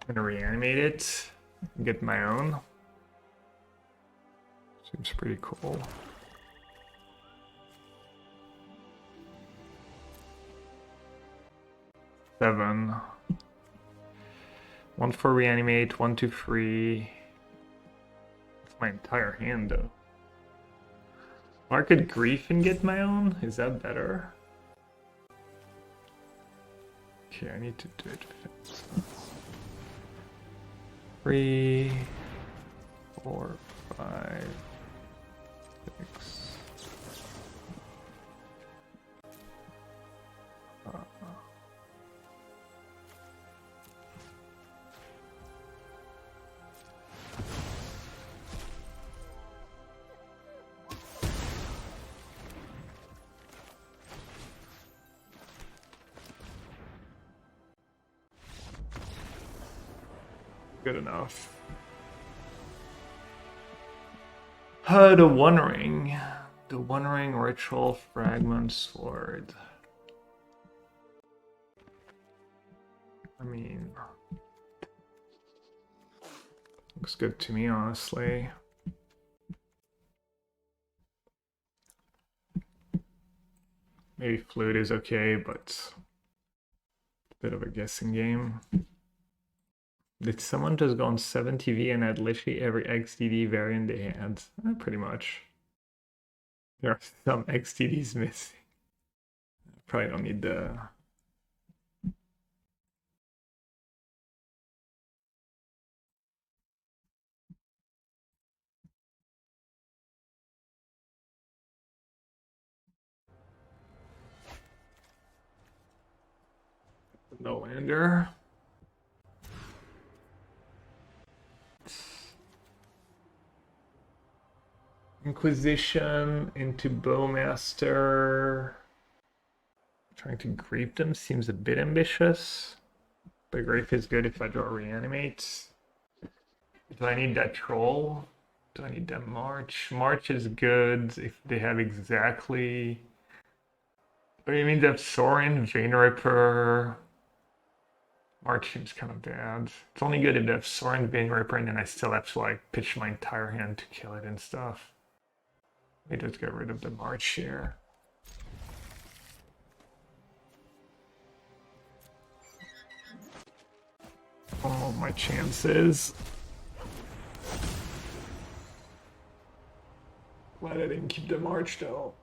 I'm gonna reanimate it. Get my own. Seems pretty cool. Seven. 1 for reanimate, 1, 2, 3. That's my entire hand though. Market grief and get my own? Is that better? Okay, I need to do it fast. 3, 4, 5, 6. Good enough. The One Ring. The One Ring Ritual Fragment Sword. I mean, looks good to me, honestly. Maybe Flute is okay, but a bit of a guessing game. Did someone just go on 7TV and add literally every XDD variant they had? Pretty much. There are some XDDs missing. Probably don't need the... No lander. Inquisition into Bowmaster. Trying to grief them seems a bit ambitious. But grief is good if I draw reanimate. Do I need that troll? Do I need that march? March is good if they have exactly... What do you mean that Sorin, Vein Ripper? March seems kind of bad. It's only good if they have Sorin, Vein Ripper, and then I still have to like pitch my entire hand to kill it and stuff. Let me just get rid of the March here. Oh, my chances. Glad I didn't keep the March though.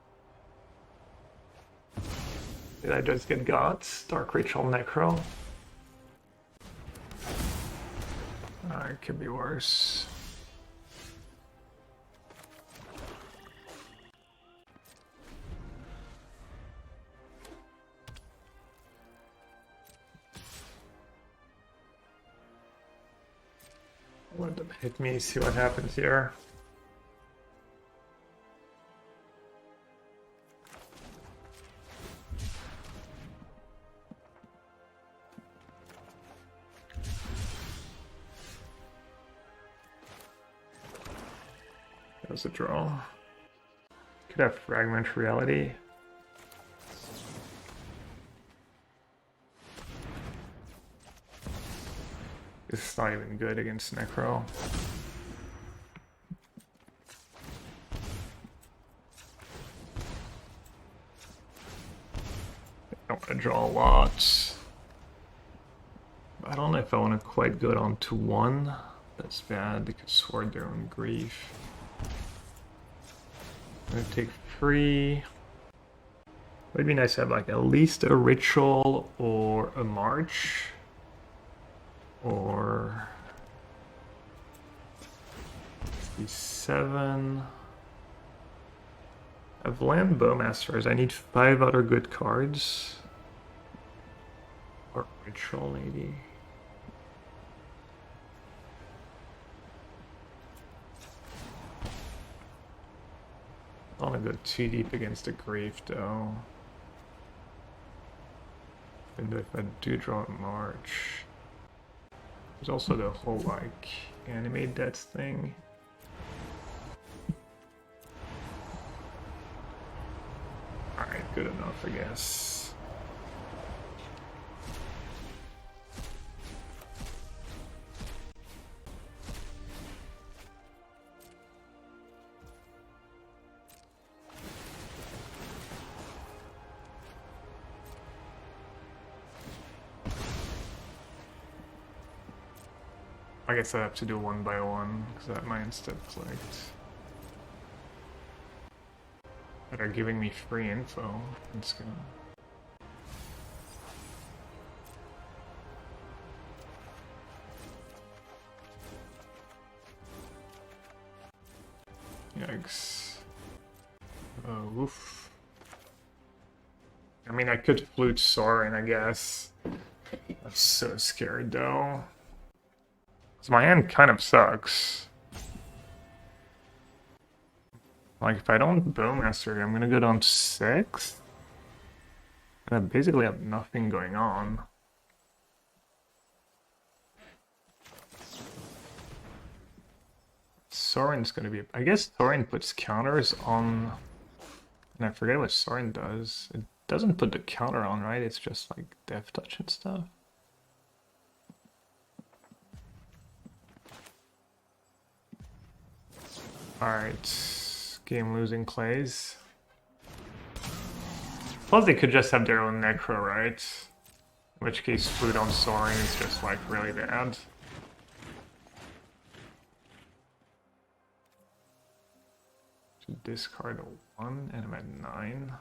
Did I just get Gods? Dark Ritual Necro? It could be worse. Let them hit me, see what happens here. That's a draw. Could have Fragment Reality. It's not even good against Necro. I don't want to draw a lot. I don't know if I want to quite go down to 1. That's bad. They could sword their own grief. I'm gonna take 3. It'd be nice to have like at least a ritual or a march. Or 7. I've land Bowmasters. I need 5 other good cards. Or ritual maybe. I don't want to go too deep against the grief though. And if I do draw a march. There's also the whole like animate death thing. Alright, good enough I guess. I guess I have to do 1 by 1 because that might instead clicked. But they're giving me free info. It's gonna. Yikes. Oh, oof. I mean, I could flute Sorin, I guess. I'm so scared though. My hand kind of sucks. Like, if I don't Bowmaster, I'm gonna go down to 6. And I basically have nothing going on. Sorin's gonna be... I guess Sorin puts counters on... And I forget what Sorin does. It doesn't put the counter on, right? It's just like Death Touch and stuff. Alright, game losing plays. Plus they could just have their own Necro, right? In which case Flute on Sorin is just like really bad. To discard a 1 and I'm at 9.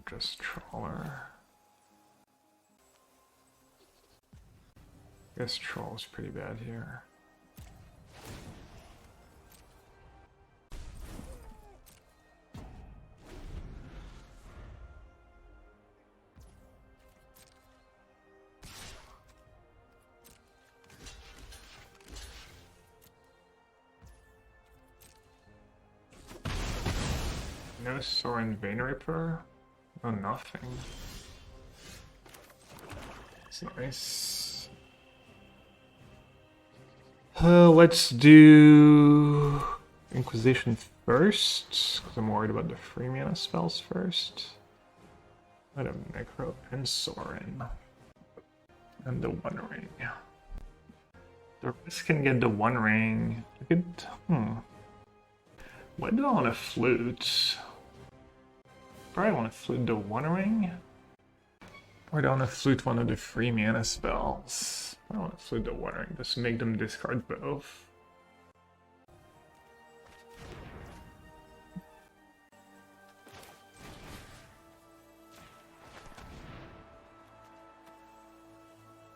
Just Trawler. I guess Troll's pretty bad here. No Sorin Vein Ripper? Oh, nothing. That's nice. Let's do Inquisition first, because I'm worried about the free mana spells first. I'd have Necro and Sorin. And the One Ring. The rest can get the One Ring. I could, Why do I want to flute? Probably want to flute the One Ring. Or do I want to flute one of the free mana spells? I don't want to flute the One Ring, just make them discard both.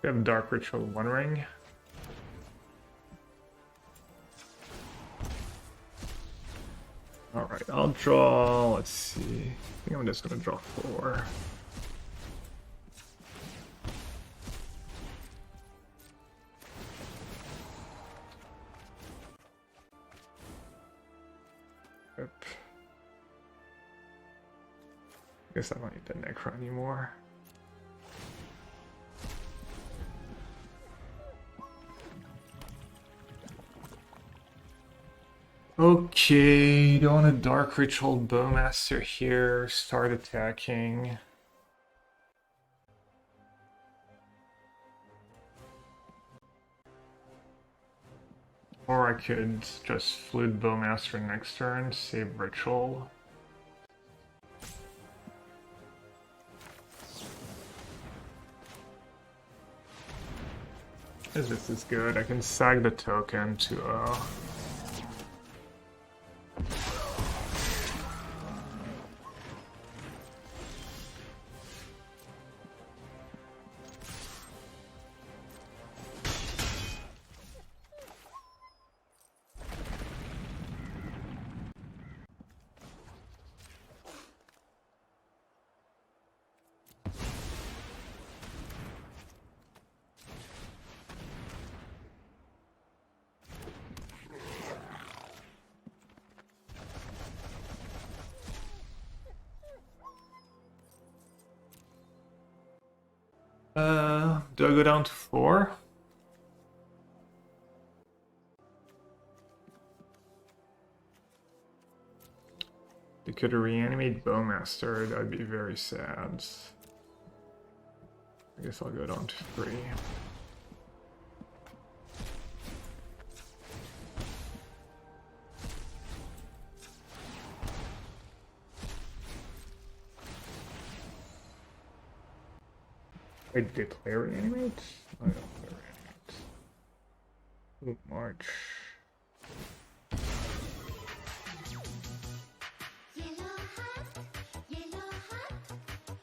We have Dark Ritual One Ring. Alright, I'll draw, let's see. I think I'm just gonna draw 4. Yep. I guess I don't need the Necro anymore. Okay, don't want a Dark Ritual Bowmaster here. Start attacking. Or I could just Flute Bowmaster next turn, save Ritual. This is good. I can sag the token to do I go down to 4? They could reanimate Bowmaster, that'd be very sad. I guess I'll go down to 3. Wait, did they play reanimate? I don't play reanimate. Ooh, March.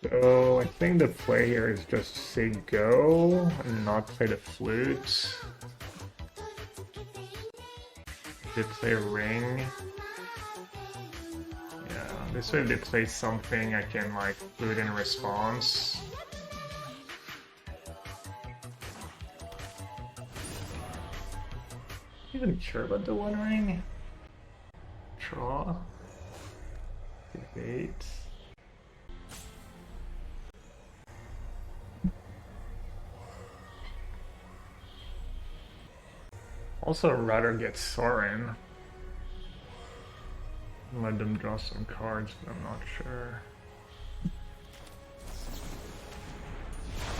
So I think the play here is just say go and not play the flute. They play ring. Yeah, this way if they play something I can like flute in response. Even sure about the One Ring? Draw. Debate. Also, I'd rather get Sorin. Let them draw some cards, but I'm not sure.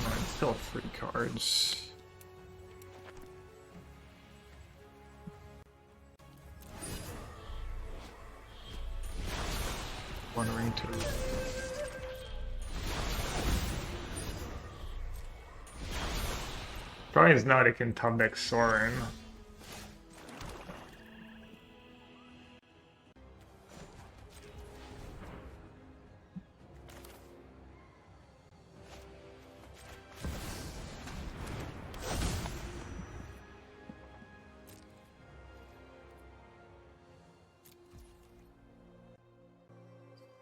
Alright, still 3 cards. One ring to probably is not, it can top deck Sorin.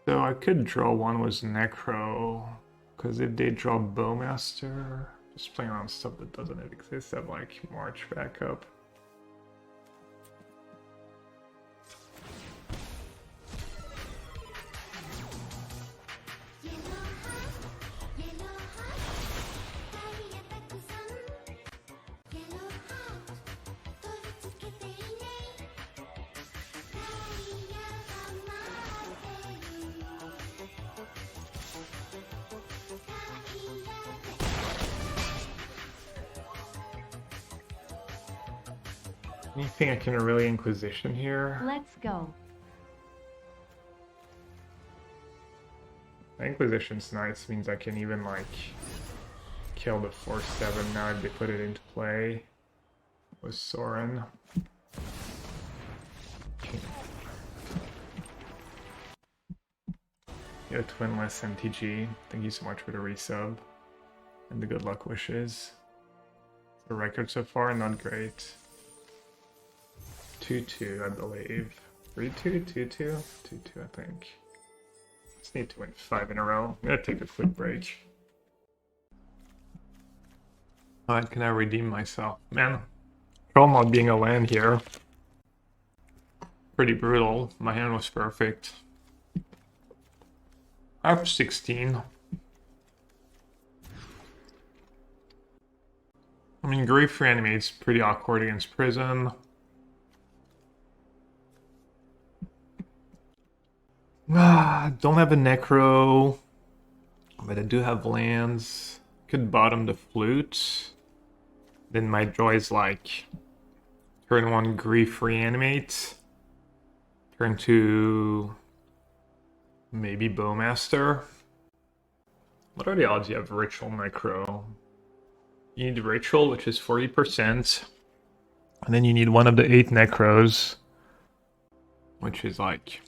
So I could draw one with Necro, because if they draw Bowmaster, just playing on stuff that doesn't exist, I have like March backup. Anything I can really Inquisition here?
Let's go.
Inquisition's nice, means I can even like kill the 4/7 now if they put it into play with Sorin. Okay. Yeah, Twinless MTG. Thank you so much for the resub and the good luck wishes. The record so far, not great. 2-2, I believe. 3-2, 2-2, 2-2, I think. Just need to win 5 in a row. I'm gonna take a quick break. Alright, can I redeem myself? Man, Troll not being a land here. Pretty brutal. My hand was perfect. I have 16. I mean, Grief Reanimate's pretty awkward against Prison. Don't have a Necro, but I do have lands. Could bottom the flute. Then my draw is like turn 1 Grief Reanimate. Turn 2 maybe Bowmaster. What are the odds you have Ritual Necro? You need Ritual, which is 40%. And then you need one of the 8 Necros, which is like,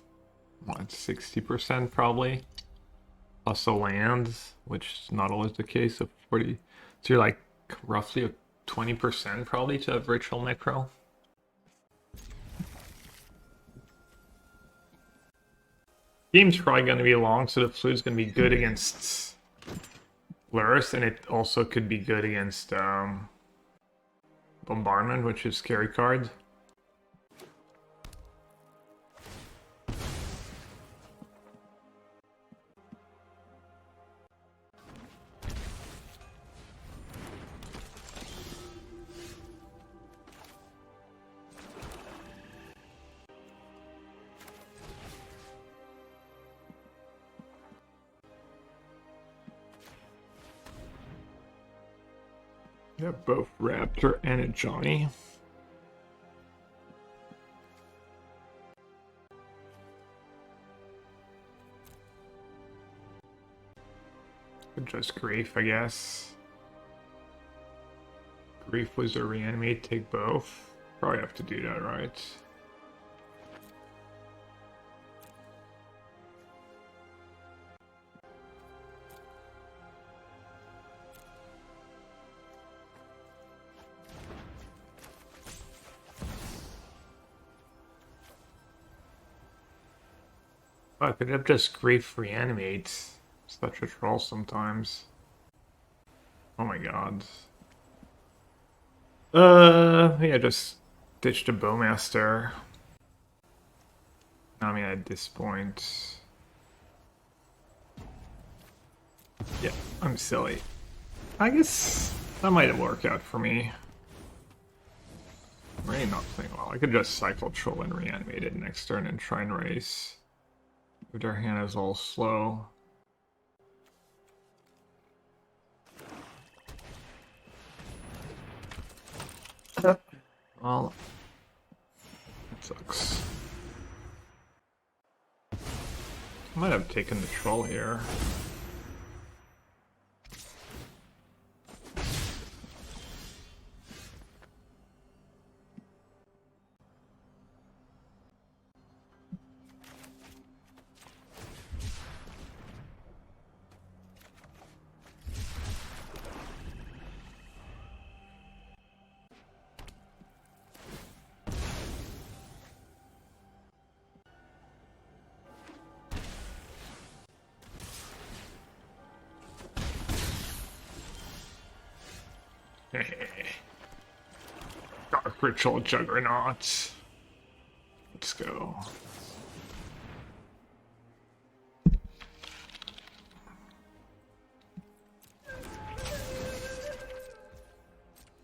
what, 60% probably? Plus a land, which is not always the case, of 40. So you're like roughly 20% probably to have Ritual Necro. Game's probably going to be long, so the flute's going to be good against Lurrus, and it also could be good against Bombardment, which is scary card. Yeah, both Raptor and a Johnny. Just Grief, I guess. Grief was a reanimate, take both. Probably have to do that, right? Oh, I could have just Grief reanimate. Such a troll sometimes. Oh my god. Yeah, just ditch the Bowmaster. I mean, at this point... Yeah, I'm silly. I guess that might work out for me. I'm really not playing well. I could just cycle Troll and reanimate it next turn and try and race. If their hand is all slow. Well, it sucks. I might have taken the Troll here. Dark Ritual Juggernaut. Let's go.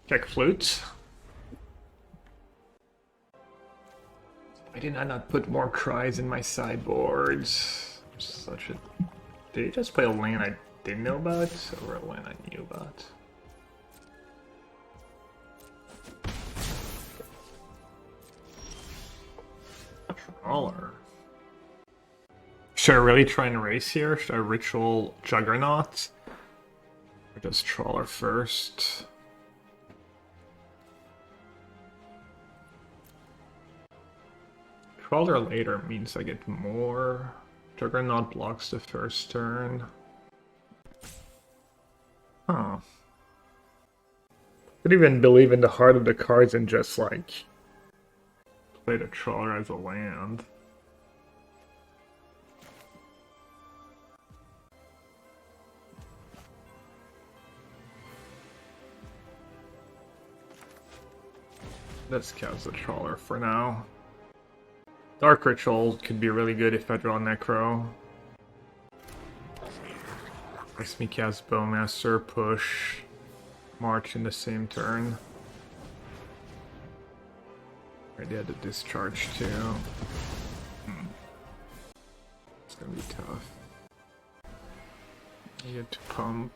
Check Flute. Why did I not put more cries in my sideboards? Such a... Did he just play a lane I didn't know about, or a lane I knew about? Trawler. Should I really try and race here? Should I Ritual Juggernaut? Or just Trawler first? Trawler later means I get more. Juggernaut blocks the first turn. Huh. Could even believe in the heart of the cards and just like play the Trawler as a land. Let's cast the Trawler for now. Dark Ritual could be really good if I draw Necro. Makes me cast Bowmaster, push, March in the same turn. Already had to discharge too. It's gonna be tough. I get to pump.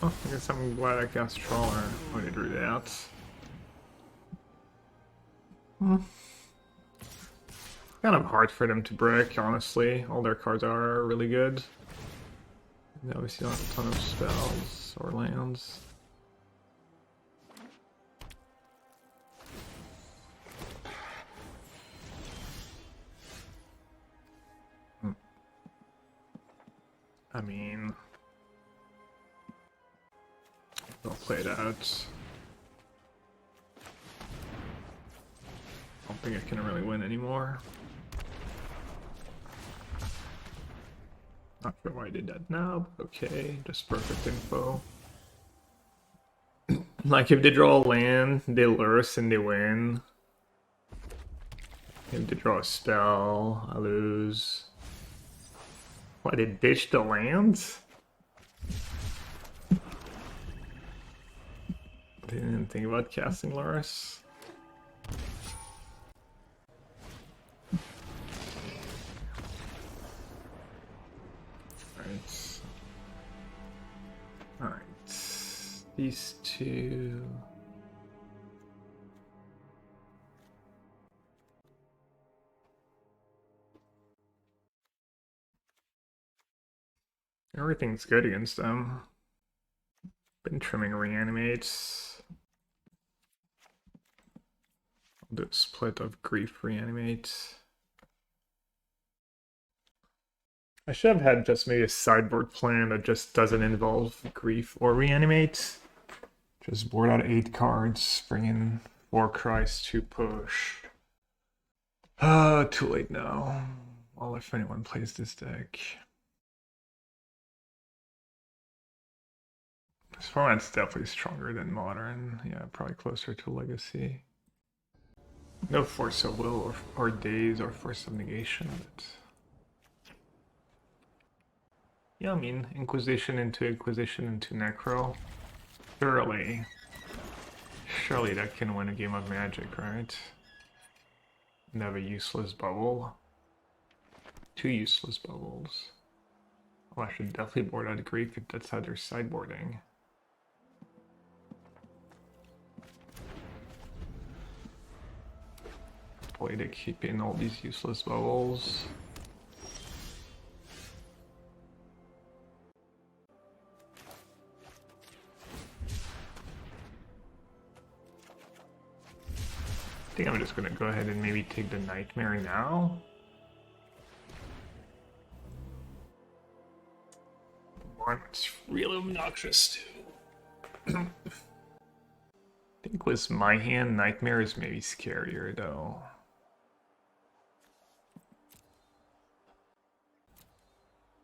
Oh, I guess I'm glad I cast Trawler when I drew that. Kind of hard for them to break, honestly. All their cards are really good. They obviously don't have a ton of spells or lands. I mean, they'll play it out. I don't think I can really win anymore. Not sure why I did that now, but okay, just perfect info. Like, if they draw a land, they lurse and they win. If they draw a spell, I lose. Why, they ditched the land? They didn't think about casting lurse. Alright. These two. Everything's good against them. Been trimming reanimates. I'll do a split of grief reanimate. I should have had just maybe a sideboard plan that just doesn't involve grief or reanimate. Just board out 8 cards, bring in 4 Christ to push. Too late now. Well, if anyone plays this deck. This format's definitely stronger than Modern. Yeah, probably closer to Legacy. No Force of Will or Daze or Force of Negation, but... yeah, I mean, Inquisition into Necro. Surely that can win a game of Magic, right? And have a useless bubble. 2 useless bubbles. Oh, I should definitely board out Greek if that's how they're sideboarding. Way to keep in all these useless bubbles. I think I'm just gonna go ahead and maybe take the Nightmare now. It's really obnoxious too. I think with my hand, Nightmare is maybe scarier though.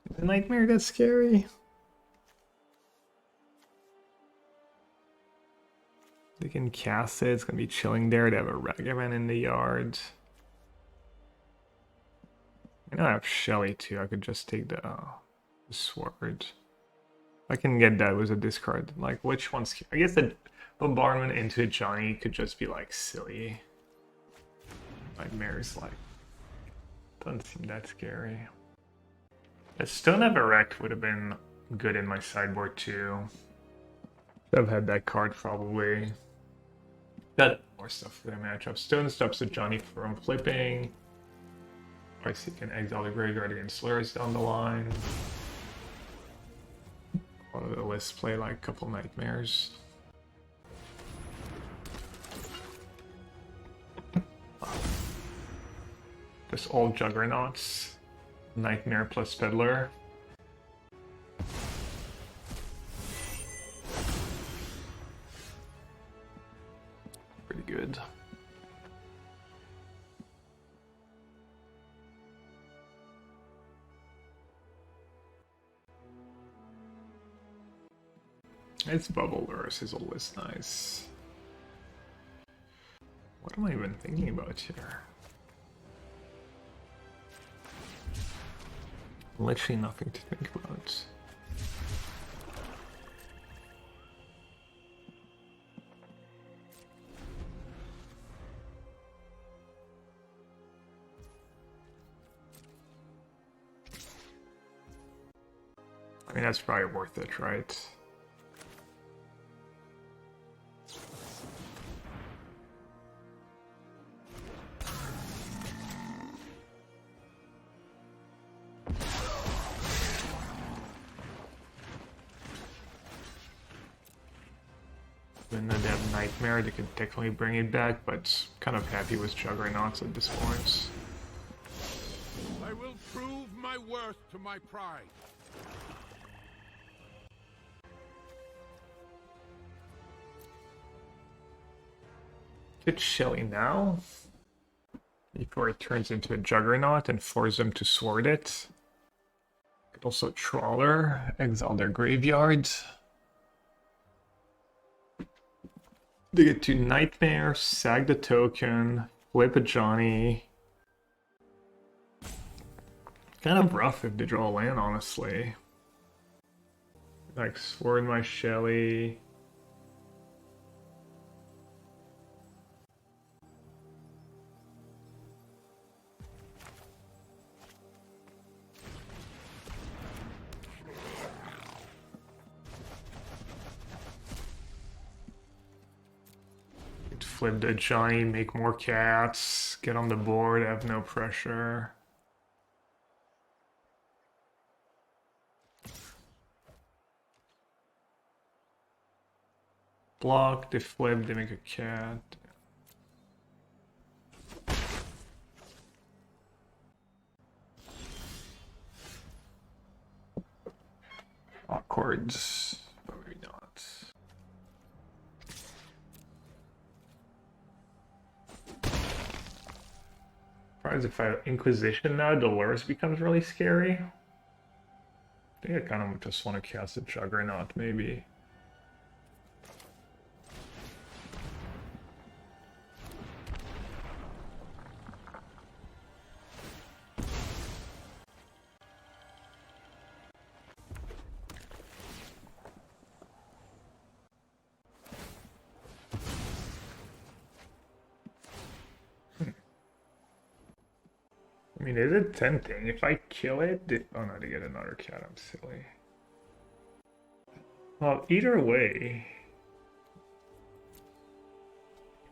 Is the Nightmare that scary? They can cast it, it's gonna be chilling there. They have a Ragavan in the yard. I know I have Shelly too, I could just take the sword. I can get that with a discard. Like, which one's... I guess the bombardment into Johnny could just be like silly. Nightmare's like... doesn't seem that scary. A Stone of Erect would have been good in my sideboard too. I've had that card probably. Got more stuff for the matchup. Stone stops the Johnny from flipping. Twice he can exile the graveyard against Slurs down the line. A lot of the lists play like a couple Nightmares. Just all Juggernauts. Nightmare plus Peddler. Pretty good. Its bubble lures is always nice. What am I even thinking about here? Literally nothing to think about. I mean, that's probably worth it, right? Even though they have Nightmare, they could technically bring it back, but kind of happy with Juggernauts at this point.
I will prove my worth to my pride.
Get Shelly now, before it turns into a Juggernaut and force them to sword it. Could also Trawler, exile their graveyard. They get to Nightmare, sag the token, flip a Johnny. Kind of rough if they draw a land, honestly. Like, sword my Shelly. Flip the Johnny, make more cats, get on the board, have no pressure. Block, they flip, they make a cat. Awkward, but maybe not. Surprised if I have Inquisition now, Dolores becomes really scary. I think I kind of just want to cast a Juggernaut, maybe. I mean, is it tempting? If I kill it, oh no, to get another cat, I'm silly. Well, either way,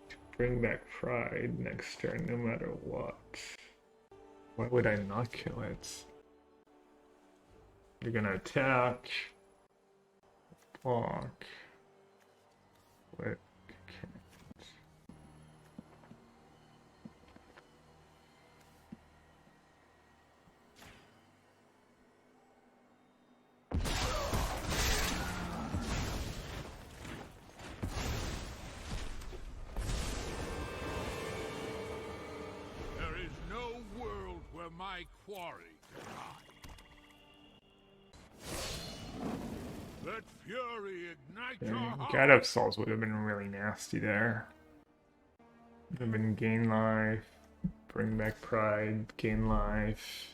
to bring back Pride next turn, no matter what. Why would I not kill it? You're gonna attack, block, flip.
My quarry can hide. Let fury ignite your heart.
God of Souls would have been really nasty there. Would have been gain life, bring back Pride, gain life,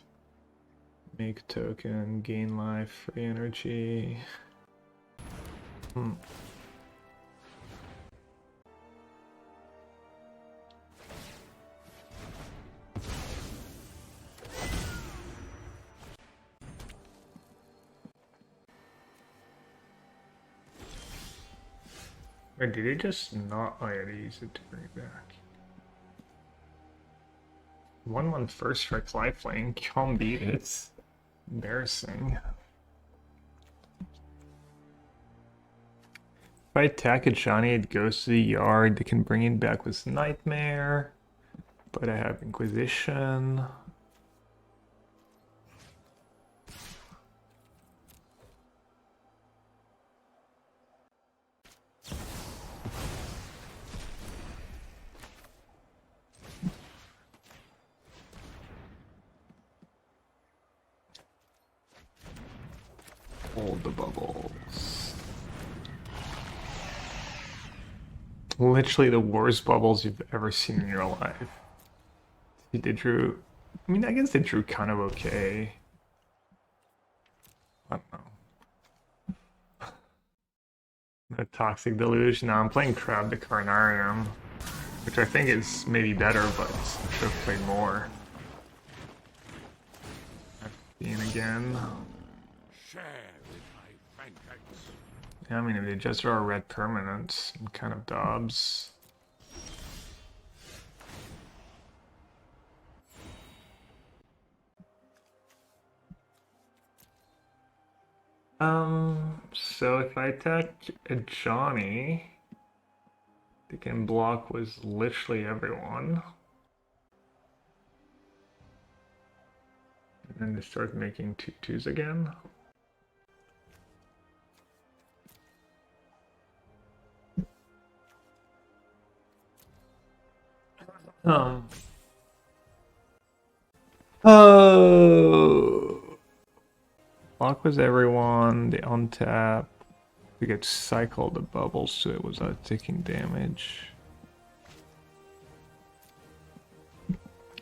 make a token, gain life, free energy. Wait, did they just not? Oh yeah, they used it to bring it back. 1/1 first strike lifelink, can't beat it. It's embarrassing. If I attack a Johnny, it goes to the yard. They can bring it back with Nightmare, but I have Inquisition. Hold the bubbles. Literally the worst bubbles you've ever seen in your life. They drew... I mean, I guess they drew kind of okay. I don't know. The Toxic Deluge. Now I'm playing Crab the Carnarium, which I think is maybe better, but I should have played more. Again.
Share its
I mean, if they just draw a red permanent, I'm kind of Dobbs. So if I attack a Johnny, they can block with literally everyone. And then they start making 2/2s again. Oh, block with everyone. They untap. We get cycled the bubbles, so it was taking damage.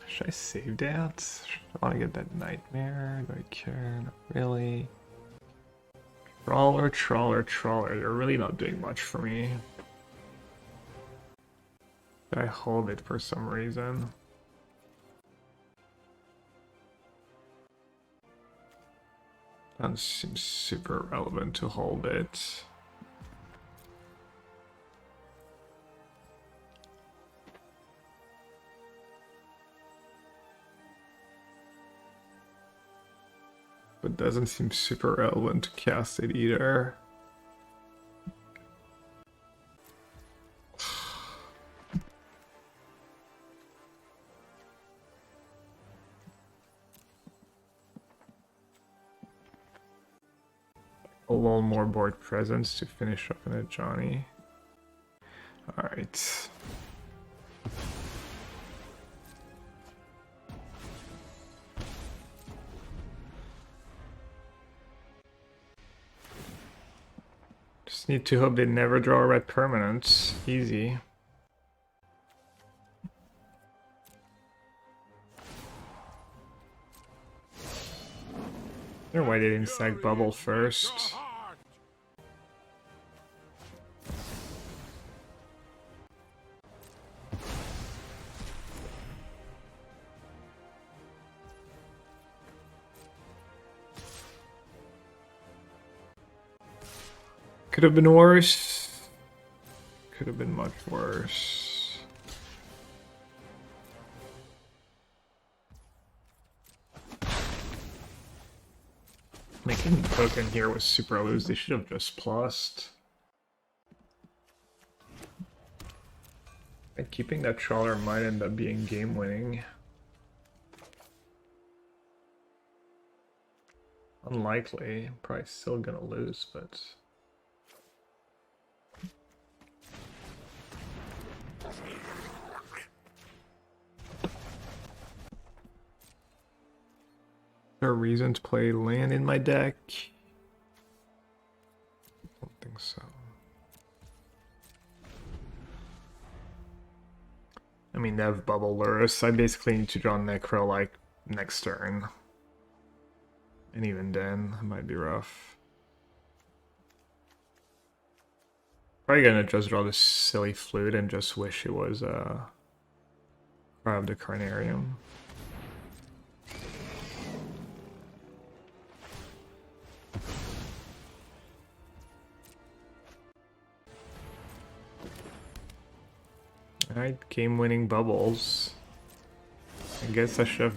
Should I save that? I want to get that nightmare. Do I care? Not really. Trawler, trawler, trawler. You're really not doing much for me. I hold it for some reason. That seems super relevant to hold it. But doesn't seem super relevant to cast it either. A little more board presence to finish up in a Johnny. Alright. Just need to hope they never draw a red permanent. Easy. I wonder why they didn't sack bubble first. Could have been worse. Could have been much worse. Making the token here was super loose. They should have just plussed. And keeping that trawler might end up being game winning. Unlikely. Probably still gonna lose, but. Is there a reason to play land in my deck? I don't think so. I mean, they have Bubble Lurus. I basically need to draw Necro like next turn. And even then, it might be rough. Probably gonna just draw this silly flute and just wish it was Cry of the Carnarium. Alright, game-winning bubbles. I guess I should have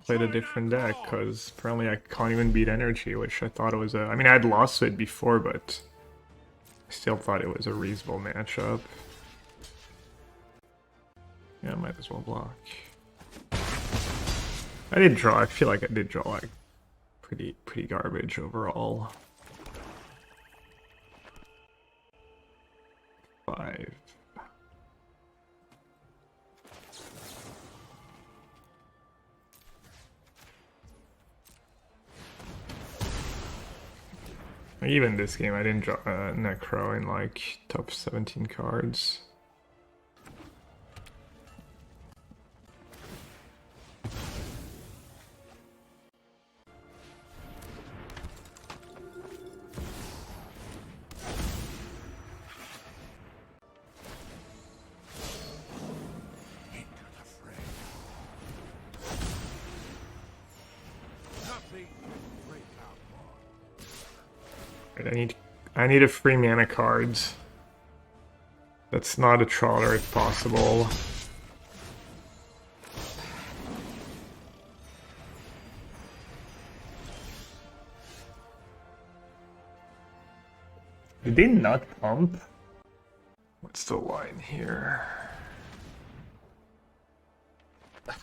played a different deck, because apparently I can't even beat energy, which I thought it was a... I mean, I had lost to it before, but I still thought it was a reasonable matchup. Yeah, I might as well block. I did draw, I feel like I did draw like pretty garbage overall. 5. Even this game, I didn't draw Necro in like top 17 cards. I need a free mana card. That's not a trawler if possible. Did they not pump? What's the line here?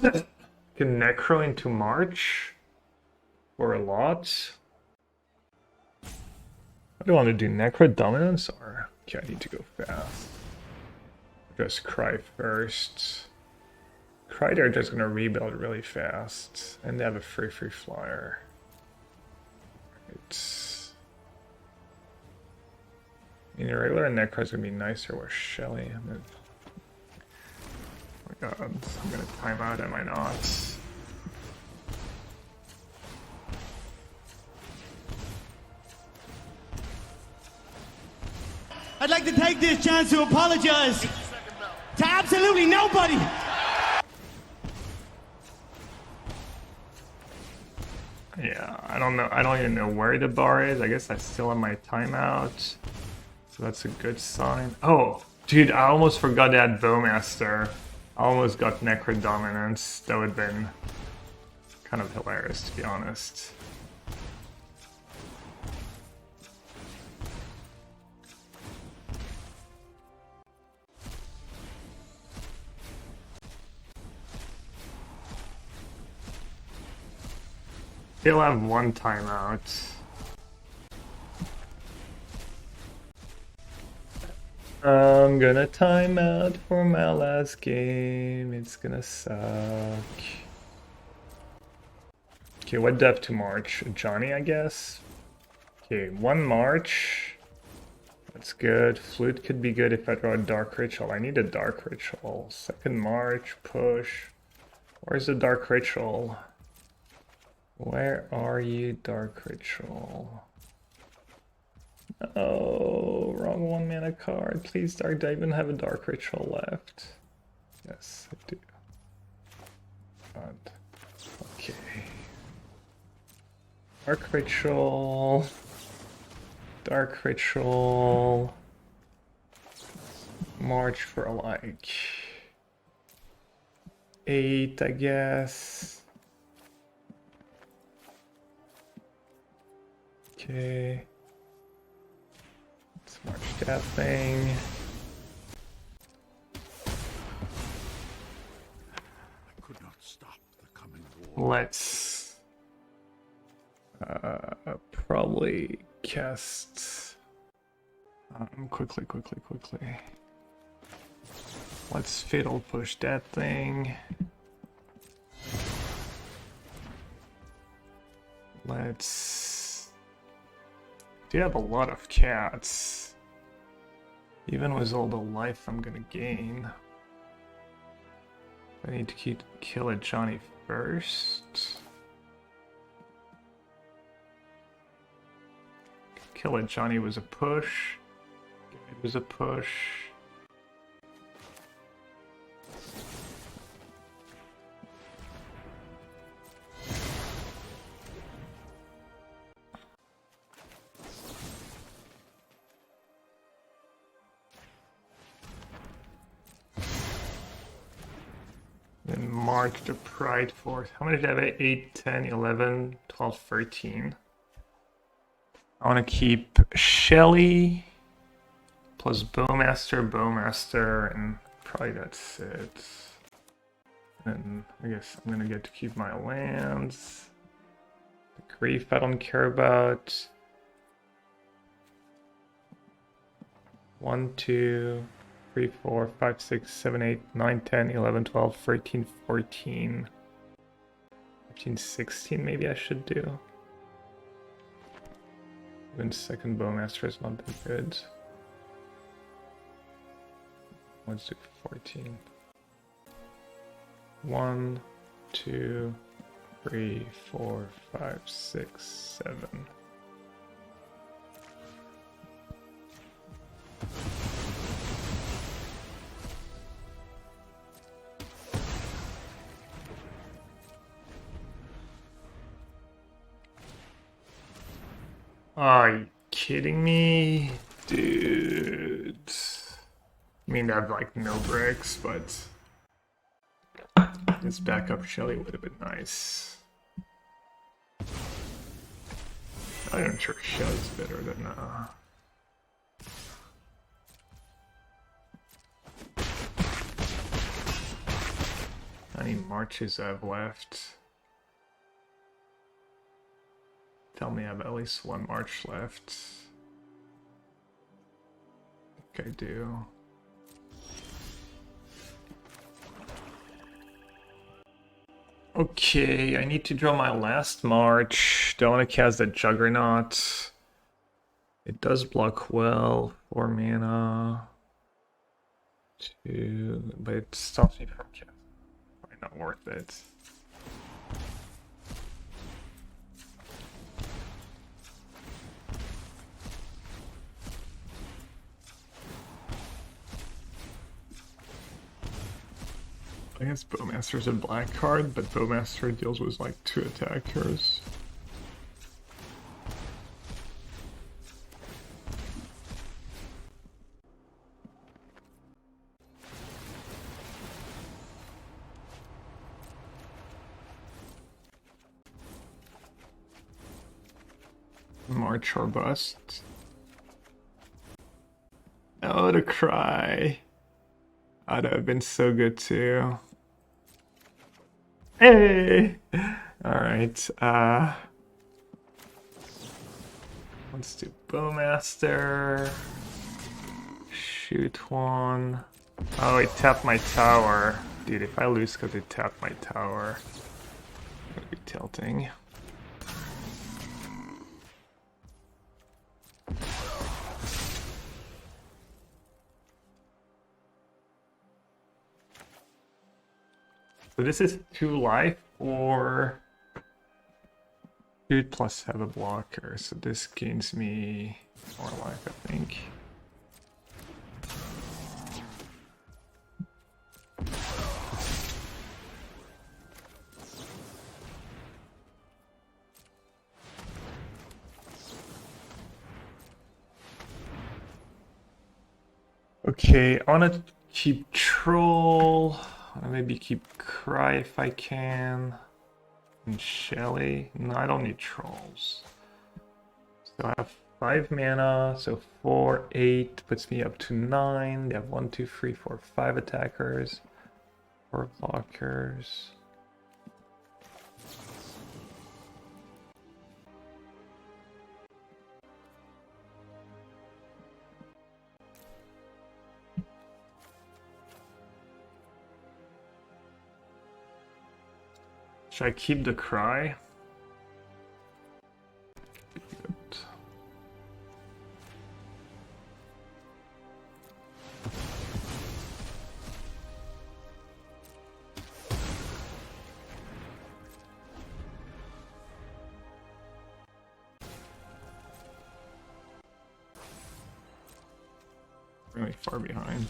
Can Necro into March? Or a lot? What do I want to do? Necro Dominance? Or... Okay, I need to go fast. Just Cry first. Cry, they're just gonna rebuild really fast. And they have a free flyer. Right. In a regular Necro is gonna be nicer with Shelly. Oh my god, I'm gonna time out, am I not?
I'd like to take this chance to apologize to absolutely nobody.
Yeah, I don't know. I don't even know where the bar is. I guess I still have my timeout. So that's a good sign. Oh, dude, I almost forgot that Bowmaster. I almost got Necro Dominance. That would have been kind of hilarious, to be honest. They'll have one timeout. I'm gonna time out for my last game. It's gonna suck. Okay, what depth to March? Johnny, I guess? Okay, 1 March. That's good. Flute could be good if I draw a Dark Ritual. I need a Dark Ritual. 2nd March, push. Where's the Dark Ritual? Where are you, Dark Ritual? Oh, wrong 1 mana card. Please, Dark. Do I even have a Dark Ritual left? Yes, I do. But, okay. Dark Ritual. Dark Ritual. March for like 8, I guess. Okay. Let's march that thing.
I could not stop the coming war.
Let's probably cast quickly. Let's Fatal Push that thing. Let's... Do have a lot of cats. Even with all the life I'm gonna gain. I need to kill a Johnny first. Kill a Johnny was a push. It was a push. Then mark the Pride Force. How many did I have? 8, 10, 11, 12, 13. I want to keep Shelly plus Bowmaster, and probably that's it. And I guess I'm gonna get to keep my lands. The Grief I don't care about. 1, 2, 3, 4, 5, 6, 7, 8, 9, 10, 11, 12, 13, 14. 15, 16 maybe I should do. Even 2nd Bowmaster has not been good. Let's do 14. 1, 2, 3, 4, 5, 6, 7. Are you kidding me? Dude. I mean, I have like no bricks, but this backup Shelly would have been nice. I'm sure Shelly's better than how many marches I have left? Tell me I have at least one march left. I think I do. Okay, I need to draw my last march. Don't want to cast the Juggernaut. It does block well. 4 mana. 2, but it stops me from casting. Probably not worth it. I guess Bowmaster's a black card, but Bowmaster deals with like 2 attackers. March or bust. Oh, to cry. That'd have been so good too. Hey! Alright, let's do Bowmaster. Shoot one. Oh, he tapped my tower. Dude, if I lose because he tapped my tower, I'm gonna be tilting. So this is 2 life or shoot plus have a blocker. So this gains me 4 life, I think. Okay, I wanna keep Troll. Maybe keep Cry if I can. And Shelly. No, I don't need Trolls. So I have 5 mana, so 4, 8 puts me up to 9. They have 1, 2, 3, 4, 5 attackers. 4 blockers. Should I keep the Cry? Good. Really far behind.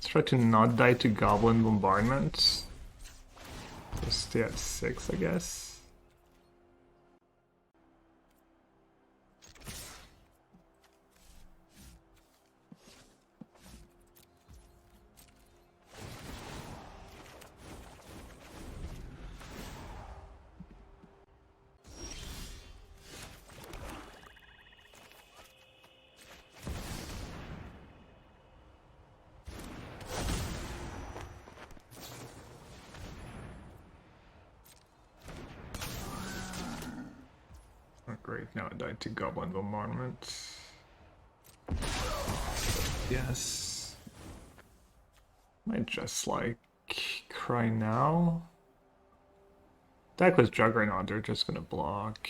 Try to not die to Goblin bombardments. So stay at 6, I guess. Not great, now I died to Goblin bombardment. Yes. Might just like Cry now. Deck was Juggernaut, they're just gonna block.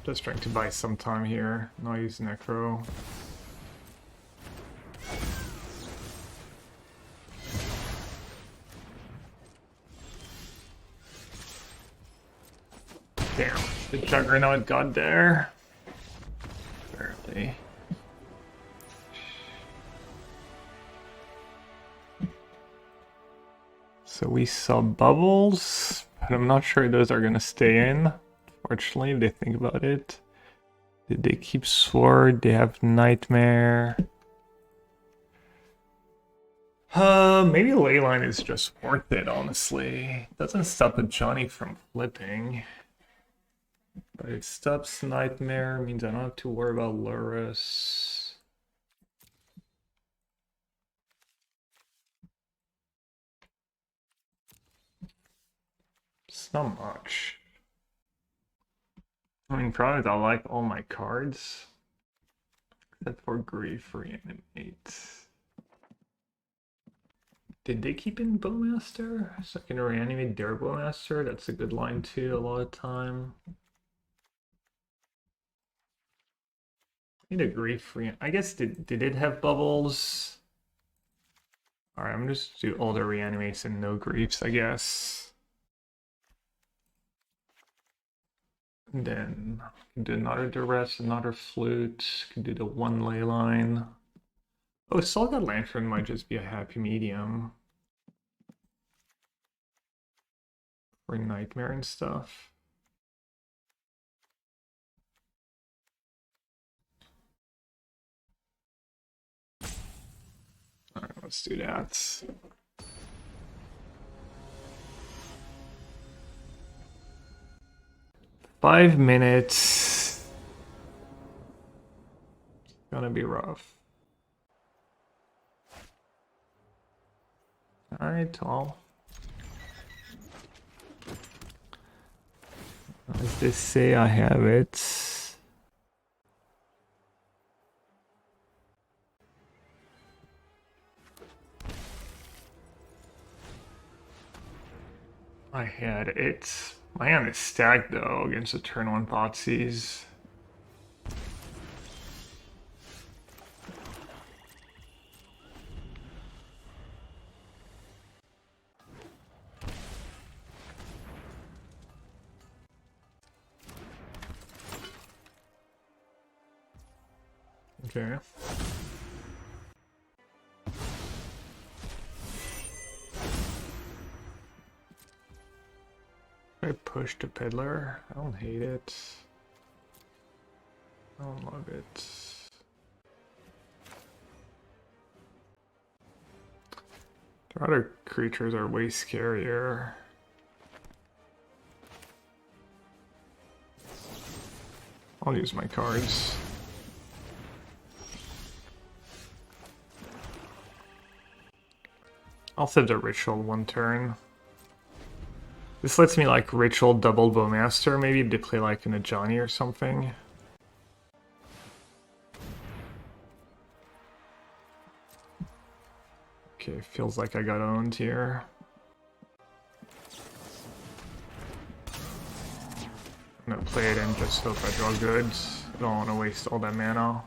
Just trying to buy some time here, not use Necro. Damn, the Juggernaut got there. Barely. So we saw bubbles, but I'm not sure those are gonna stay in. Fortunately, if they think about it. Did they keep sword? They have nightmare. Maybe Leyline is just worth it, honestly. Doesn't stop a Johnny from flipping. But it stops nightmare, means I don't have to worry about Lurus. It's not much. I mean, probably I like all my cards. Except for Grief Reanimate. Did they keep in Bowmaster? So I can reanimate their Bowmaster. That's a good line too, a lot of time. Need a Grief I guess did it have bubbles? Alright, I'm just do all the reanimates and no griefs, I guess. And then can do another duress, another flute, can do the one ley line. Oh, Solgat Lantern might just be a happy medium. For nightmare and stuff. Alright, let's do that. Five minutes. It's gonna be rough. Alright, well. As they say, I have it. I had it. My hand is stacked though against the turn 1 Thoughtseize. Okay. I push the Peddler. I don't hate it. I don't love it. The other creatures are way scarier. I'll use my cards. I'll save the Ritual one turn. This lets me like Ritual double Bowmaster maybe to play like in a Johnny or something. Okay, feels like I got owned here. I'm gonna play it and just hope I draw goods. I don't want to waste all that mana.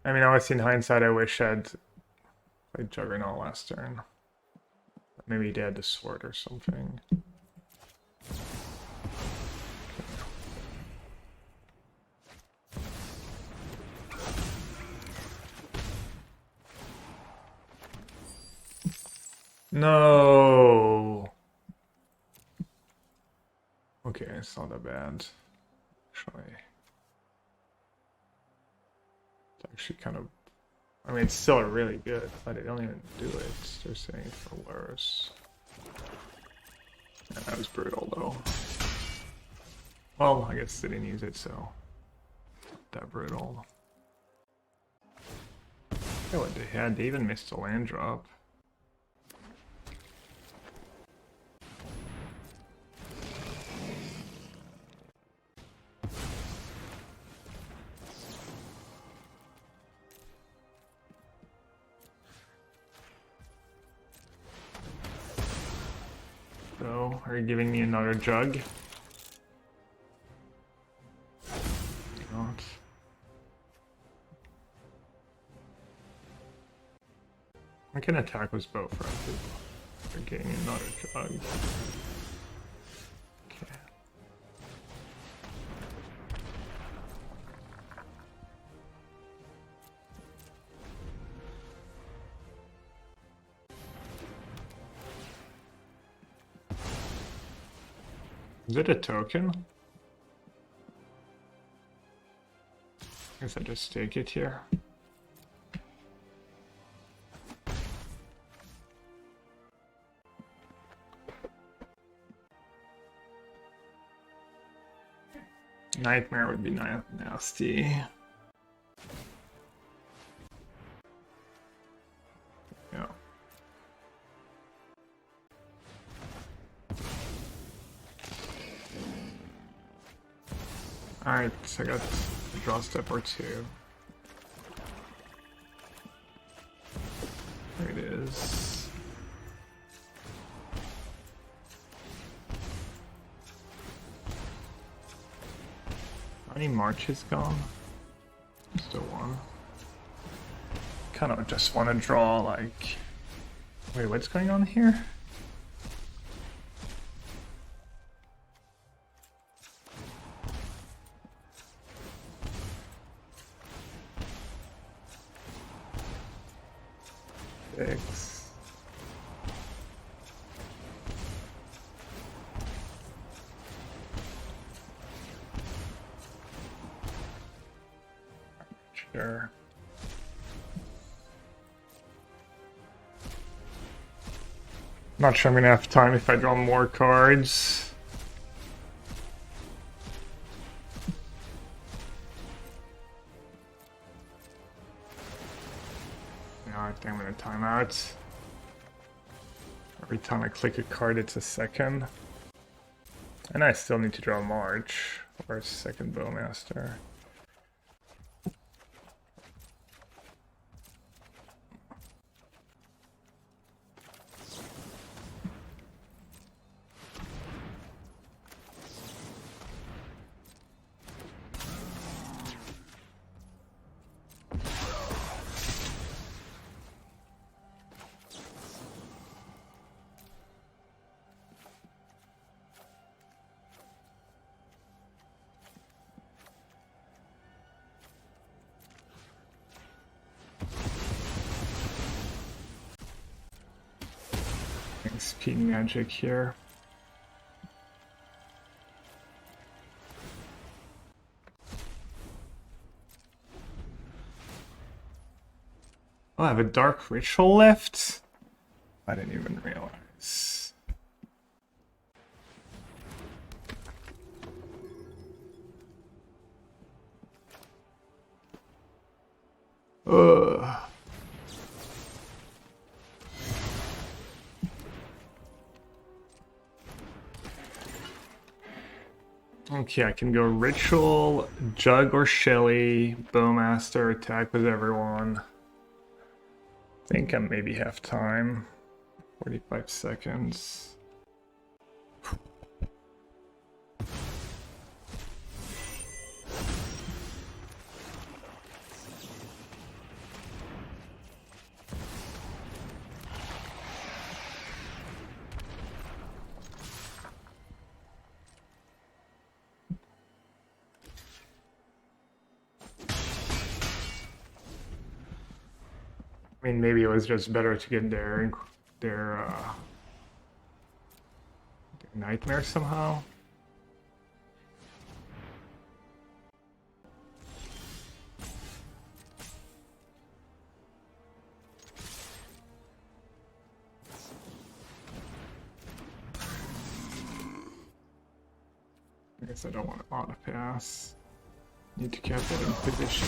I mean, obviously in hindsight, I wish I'd played Juggernaut last turn. Maybe he had the sword or something. No. Okay, it's not that bad. Actually kind of, I mean, it's still really good, but they don't even do it. They're saying for worse. Yeah, that was brutal though. Well, I guess they didn't use it, so not that brutal. Yeah, what they had, they even missed a land drop. So, are you giving me another jug? can attack with Bo3 for getting another jug. Okay. Is it a token? I guess I just take it here. Nightmare would be nasty. Yeah. Alright, so I got a draw step or two. There it is. How many marches gone? Still one. Kind of just want to draw like... Wait, what's going on here? Six. Sure. Not sure I'm gonna have time if I draw more cards. I think I'm gonna time out. Every time I click a card, it's a second. And I still need to draw March or a second Bowmaster. Speed magic here. Oh, I have a dark ritual left? I didn't even realize. Ugh. Okay, I can go Ritual, Jug or Shelly, Bowmaster, attack with everyone. I think I maybe have time. 45 seconds. I mean, maybe it was just better to get their nightmare somehow. I guess I don't want to auto pass. Need to keep that in position.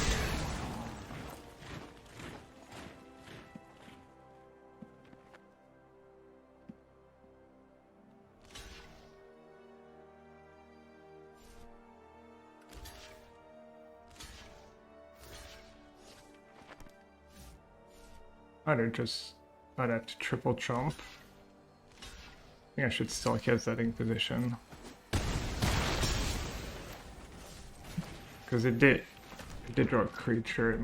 I'd have to triple jump. I think I should still keep that in position. Because it did draw a creature, it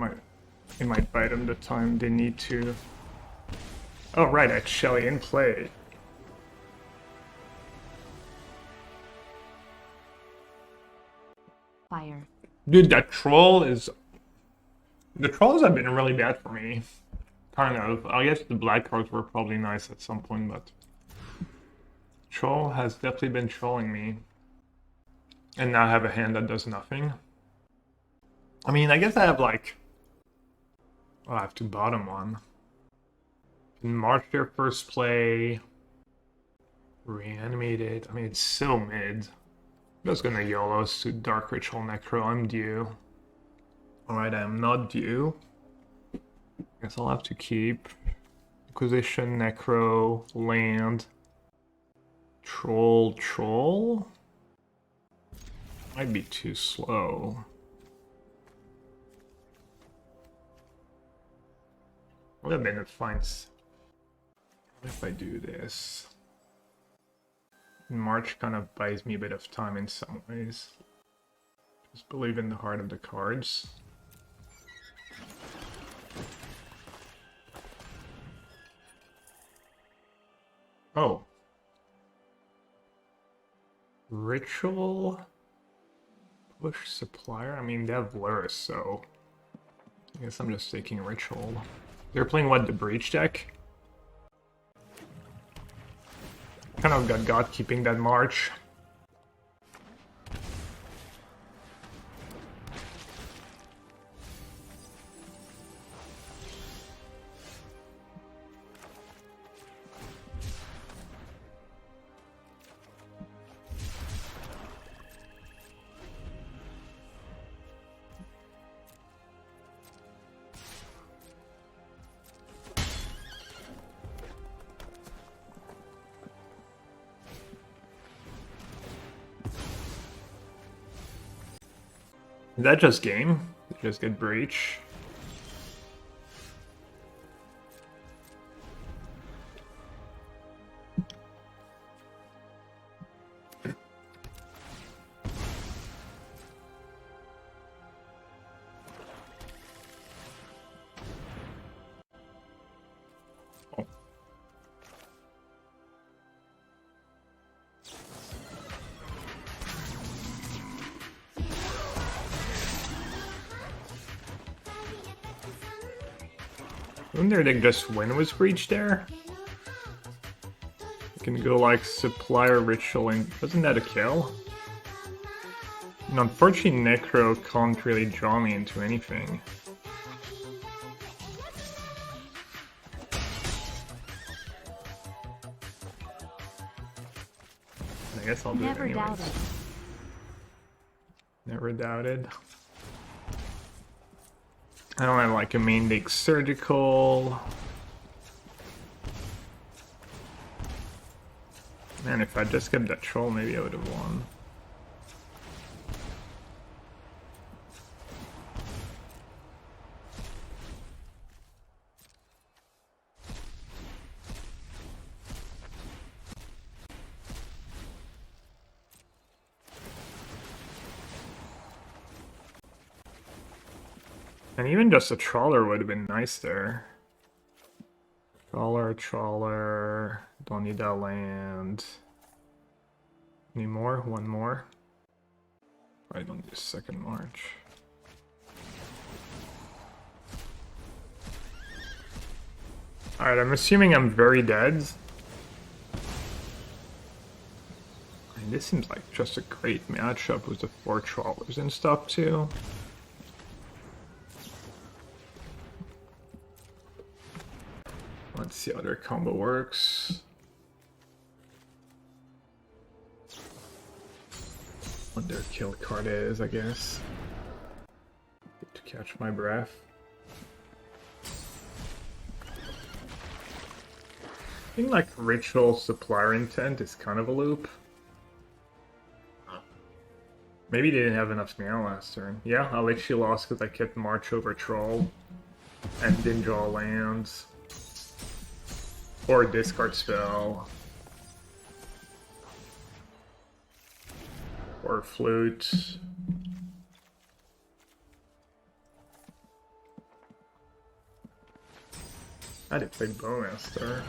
might bite them the time they need to. Oh, right, that's Shelly in play.
Fire.
Dude, that troll is... The trolls have been really bad for me. Kind of. I guess the black cards were probably nice at some point, but... Troll has definitely been trolling me. And now I have a hand that does nothing. I mean, I guess I have like... Oh, I have to bottom one. In March their first play... Reanimated. I mean, it's so mid. I'm just gonna YOLO to Dark Ritual Necro. I'm due. Alright, I am not due. Guess I'll have to keep Inquisition, Necro, Land, Troll. Might be too slow. What a minute finds. What if I do this? March kind of buys me a bit of time in some ways. Just believe in the heart of the cards. Oh. Ritual? Push Supplier? I mean, they have Luris, so... I guess I'm just taking Ritual. They're playing, what, the Breach deck? Kind of got keeping that March. Is that just game? Just get Breach? Oh. Wouldn't their deck just win with Breach there? You can go like Supplier, Ritual, and isn't that a kill? And unfortunately, Necro can't really draw me into anything. I guess I'll do
Never
it anyways.
doubted.
Never doubted. I don't have like a main deck surgical. Man, if I just kept that troll, maybe I would have won. And even just a trawler would have been nice there. Trawler. Don't need that land. Any more? One more. I don't need a second march. Alright, I'm assuming I'm very dead. And this seems like just a great matchup with the 4 trawlers and stuff too. Let's see how their combo works. What their kill card is, I guess. Get to catch my breath. I think like Ritual Supplier Intent is kind of a loop. Maybe they didn't have enough mana last turn. Yeah, I literally lost because I kept March over Troll and didn't draw lands. Or a discard spell. Or flute. I did play Bowmaster.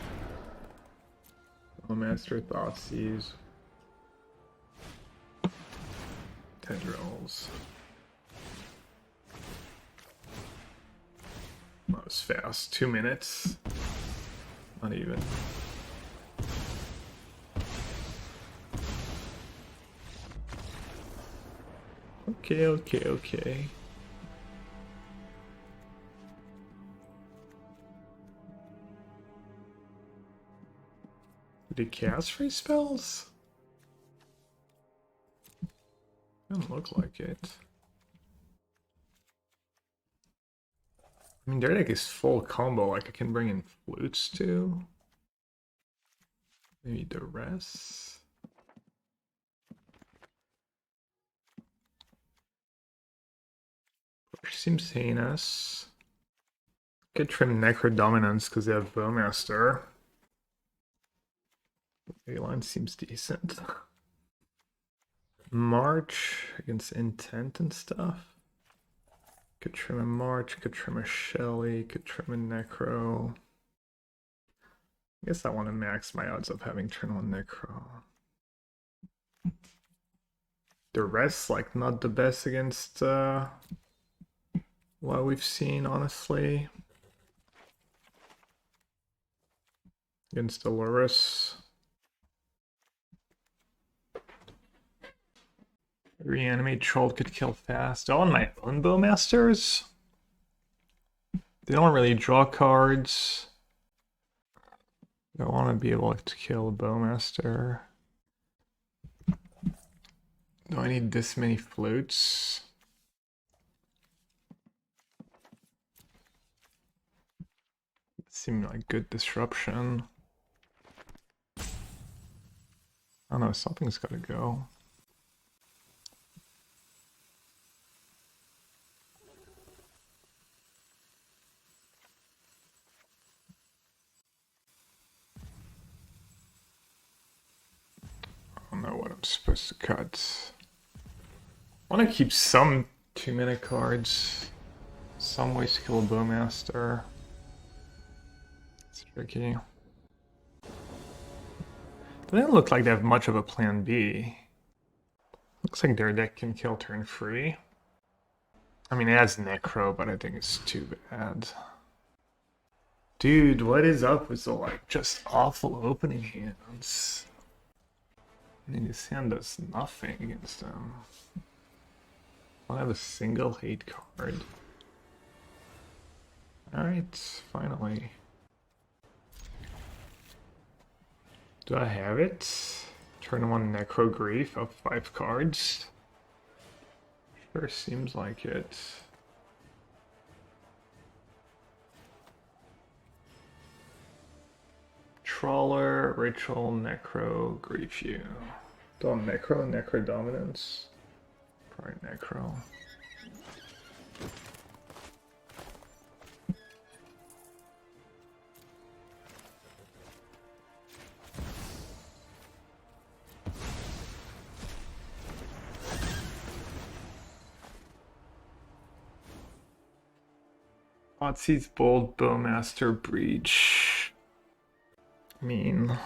Bowmaster, Thoughtseize. Tendrils. That was fast. 2 minutes. Not even. Okay. Did he cast free spells? Doesn't look like it. I mean, their deck is full combo, like I can bring in flutes too. Maybe the rest. Push seems heinous. Could trim Necro Dominance because they have Bowmaster. A-line seems decent. March against Intent and stuff. Could trim a March, could trim a Shelly, could trim a Necro. I guess I want to max my odds of having turn 1 Necro. The rest, like, not the best against what we've seen, honestly. Against Dolores. Reanimate Troll could kill fast. Oh, and my own Bowmasters? They don't really draw cards. I want to be able to kill a Bowmaster. Do I need this many flutes? Seemed like good disruption. I don't know, something's gotta go. I don't know what I'm supposed to cut. I want to keep some 2-minute cards. Some ways to kill a Bowmaster. It's tricky. They don't look like they have much of a plan B. Looks like their deck can kill turn 3. I mean, it has Necro, but I think it's too bad. Dude, what is up with the, like, just awful opening hands? I mean, this hand does nothing against them. I don't have a single hate card. Alright, finally. Do I have it? Turn 1 Necro Grief of 5 cards. Sure seems like it. Trawler, Ritual, Necro, Grief you. Don't Necro Dominance. Probably Necro. Thoughtseize, Bold, Bowmaster, Breach. I mean, I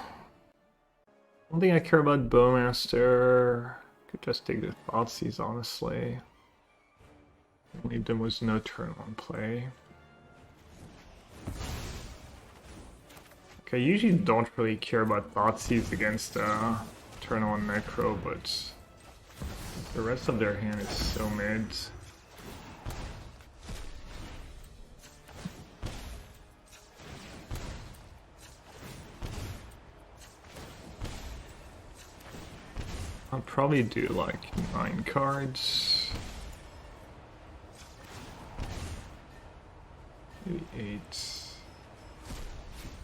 don't think I care about Bowmaster. Could just take the Thoughtseize, honestly. I believe there was no turn 1 play. Okay, I usually don't really care about Thoughtseize against turn 1 Necro, but the rest of their hand is so mid. I'll probably do like 9 cards. Maybe 8.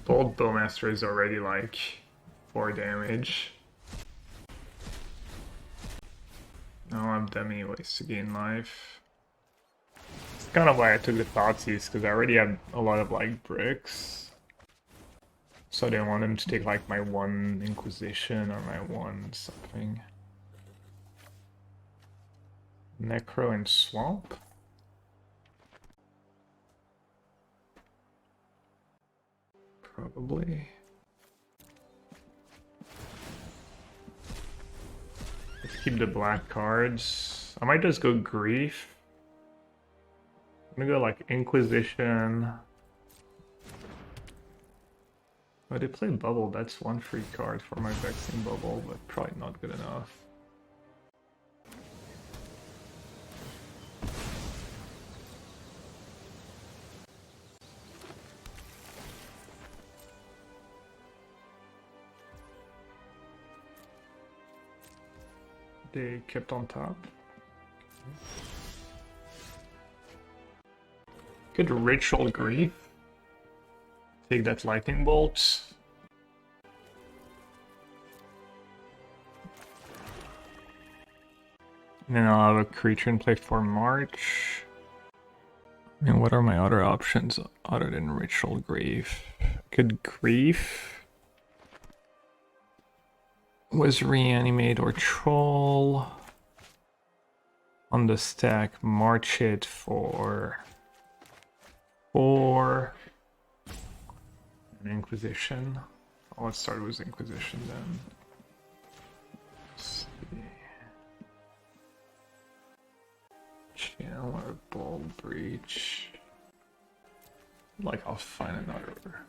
Bold Bowmaster is already like 4 damage. I don't have that many ways to gain life. It's kind of why I took the Thoughtseize, because I already have a lot of like bricks. So I didn't want them to take like my 1 Inquisition or my 1 something. Necro and Swamp? probably. Let's keep the black cards. I might just go Grief. I'm gonna go like Inquisition. Oh, they play Bubble. That's one free card for my Vexing Bubble, but probably not good enough. They kept on top. Good Ritual Grief. Take that Lightning Bolt. And then I'll have a creature in play for March. And what are my other options other than Ritual Grief? Good Grief. Was Reanimate or Troll. On the stack, March it for 4. And Inquisition. Oh, let's start with Inquisition then. Let's see. Channel or Bold Breach. Like, I'll find another.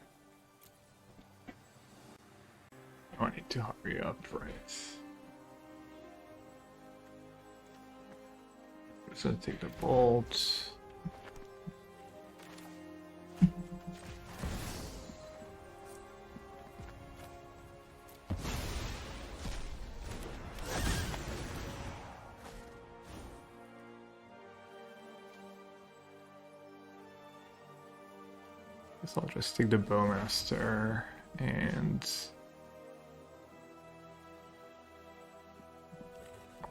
Oh, I need to hurry up, right? I'm just gonna take the bolt. Guess I'll just take the Bowmaster and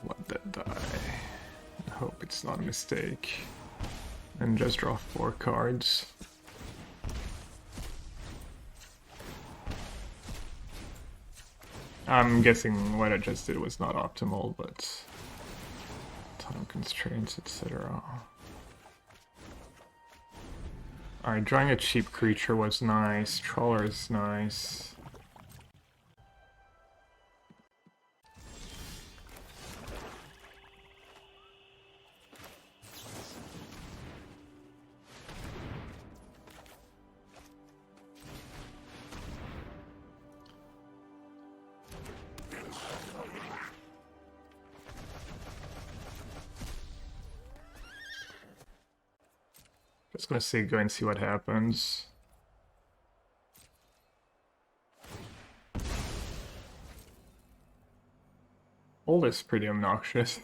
let that die. I hope it's not a mistake. And just draw 4 cards. I'm guessing what I just did was not optimal, but ton of constraints, etc. Alright, drawing a cheap creature was nice. Trawler is nice. Just gonna say go and see what happens. Hold is pretty obnoxious.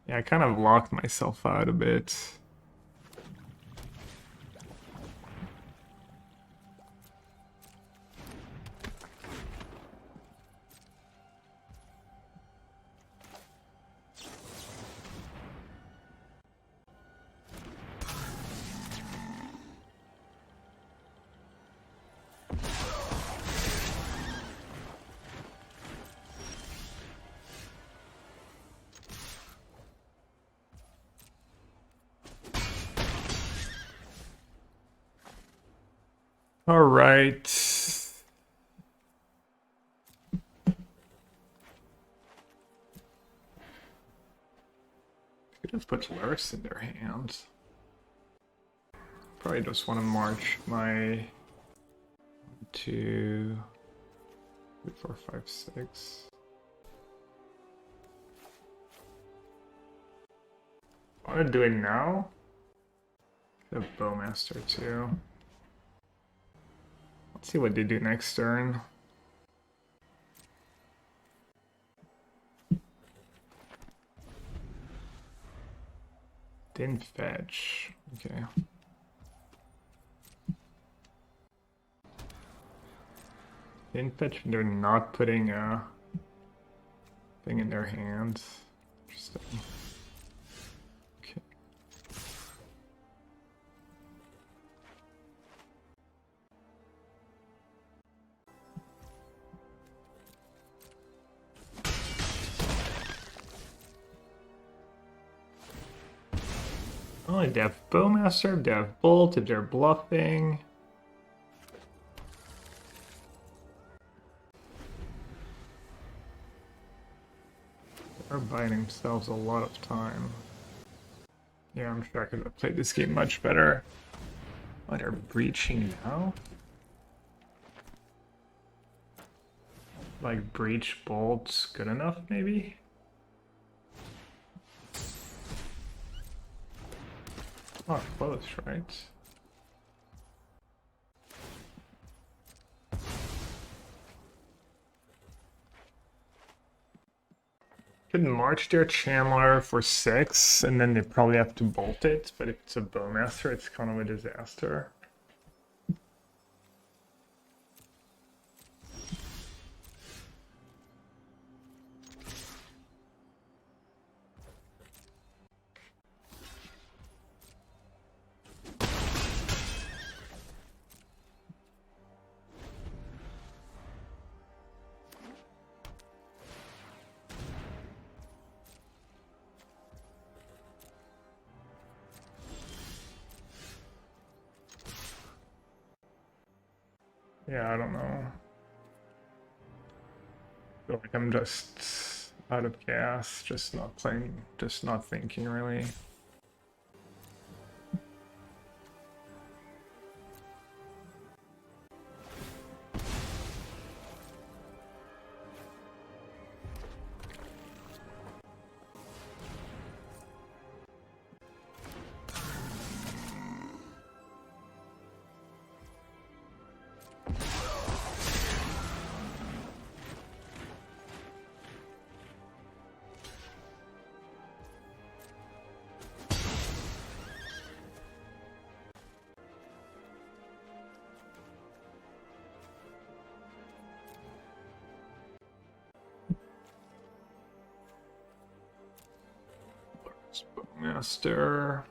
Yeah, I kind of locked myself out a bit. All right. Could have put Luris in their hands. Probably just want to march my 2, 3, 4, 5, 6. I want to do it now. The Bowmaster too. Let's see what they do next turn. Didn't fetch. Okay. Didn't fetch. They're not putting a thing in their hands. Interesting. Okay. Oh, if they have Bowmaster, if they have Bolt, if they're bluffing. They're buying themselves a lot of time. Yeah, I'm sure I could have played this game much better. Oh, they're breaching now? Like, breach Bolt's good enough, maybe? Oh, close, right? Could march their Chandler for 6, and then they probably have to bolt it, but if it's a Bowmaster, it's kind of a disaster. Yeah, I don't know. Feel like I'm just out of gas, just not playing, just not thinking really. Master.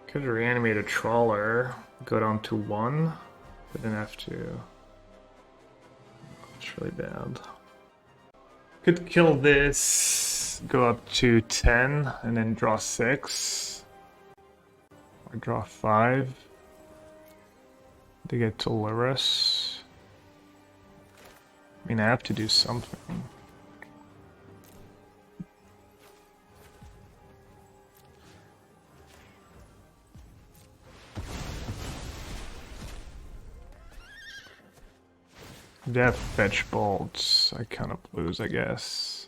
Could reanimate a trawler, go down to 1, but then have to. It's really bad. Could kill this, go up to 10, and then draw 6. Or draw 5. To get to Luris. I mean, I have to do something. They have fetch bolts. I kind of lose, I guess.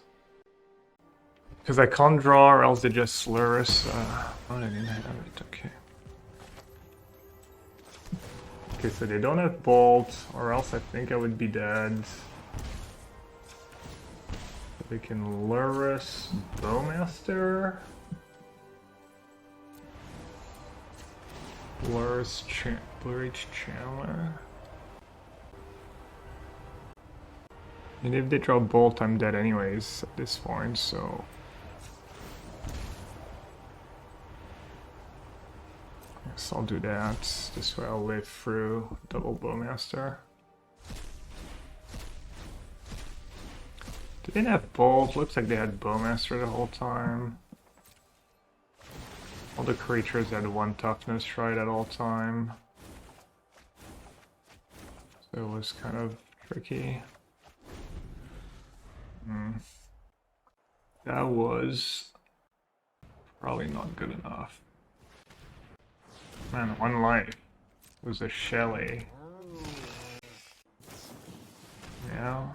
Because I can't draw, or else they just Luris. Oh, I didn't have it. Okay. Okay, so they don't have bolt, or else I think I would be dead. They can Luris Bowmaster. Luris Breach Chandler. And if they draw bolt, I'm dead anyways at this point, so. Guess I'll do that. This way I'll live through double Bowmaster. They didn't have bolt. Looks like they had Bowmaster the whole time. All the creatures had 1 toughness right at all time. So it was kind of tricky. That was probably not good enough. Man, 1 life. It was a Shelly. Yeah.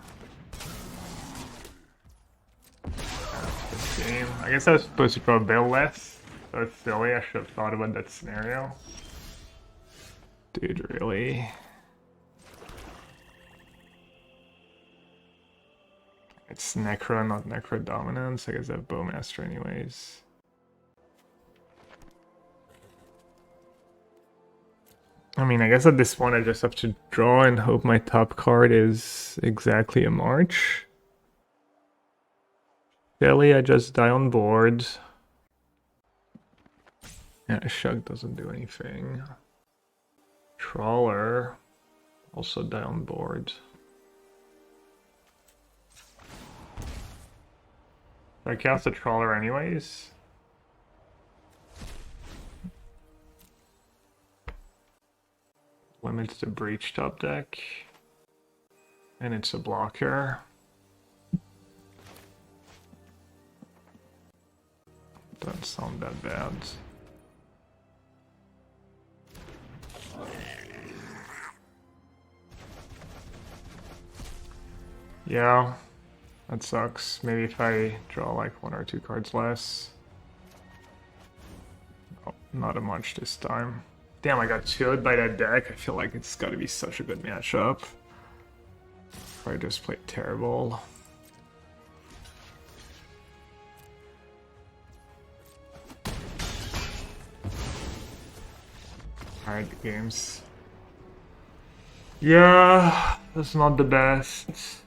That's the game. I guess I was supposed to draw a bill less. So it's silly, I should have thought about that scenario. Dude, really? It's Necro, not Necro Dominance. I guess I have Bowmaster anyways. I mean, I guess at this point I just have to draw and hope my top card is exactly a March. Shelly, I just die on board. Yeah, Shug doesn't do anything. Trawler. Also die on board. I cast the trawler anyways. Limits the breach top deck. And it's a blocker. Doesn't sound that bad. Yeah, that sucks. Maybe if I draw like 1 or 2 cards less. Oh, not a much this time. Damn, I got chilled by that deck. I feel like it's gotta be such a good matchup. If I just played terrible. Alright, games. Yeah, that's not the best.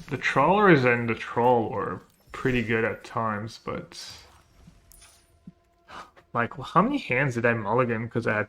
The trawlers and the troll were pretty good at times, but like how many hands did I mulligan because I had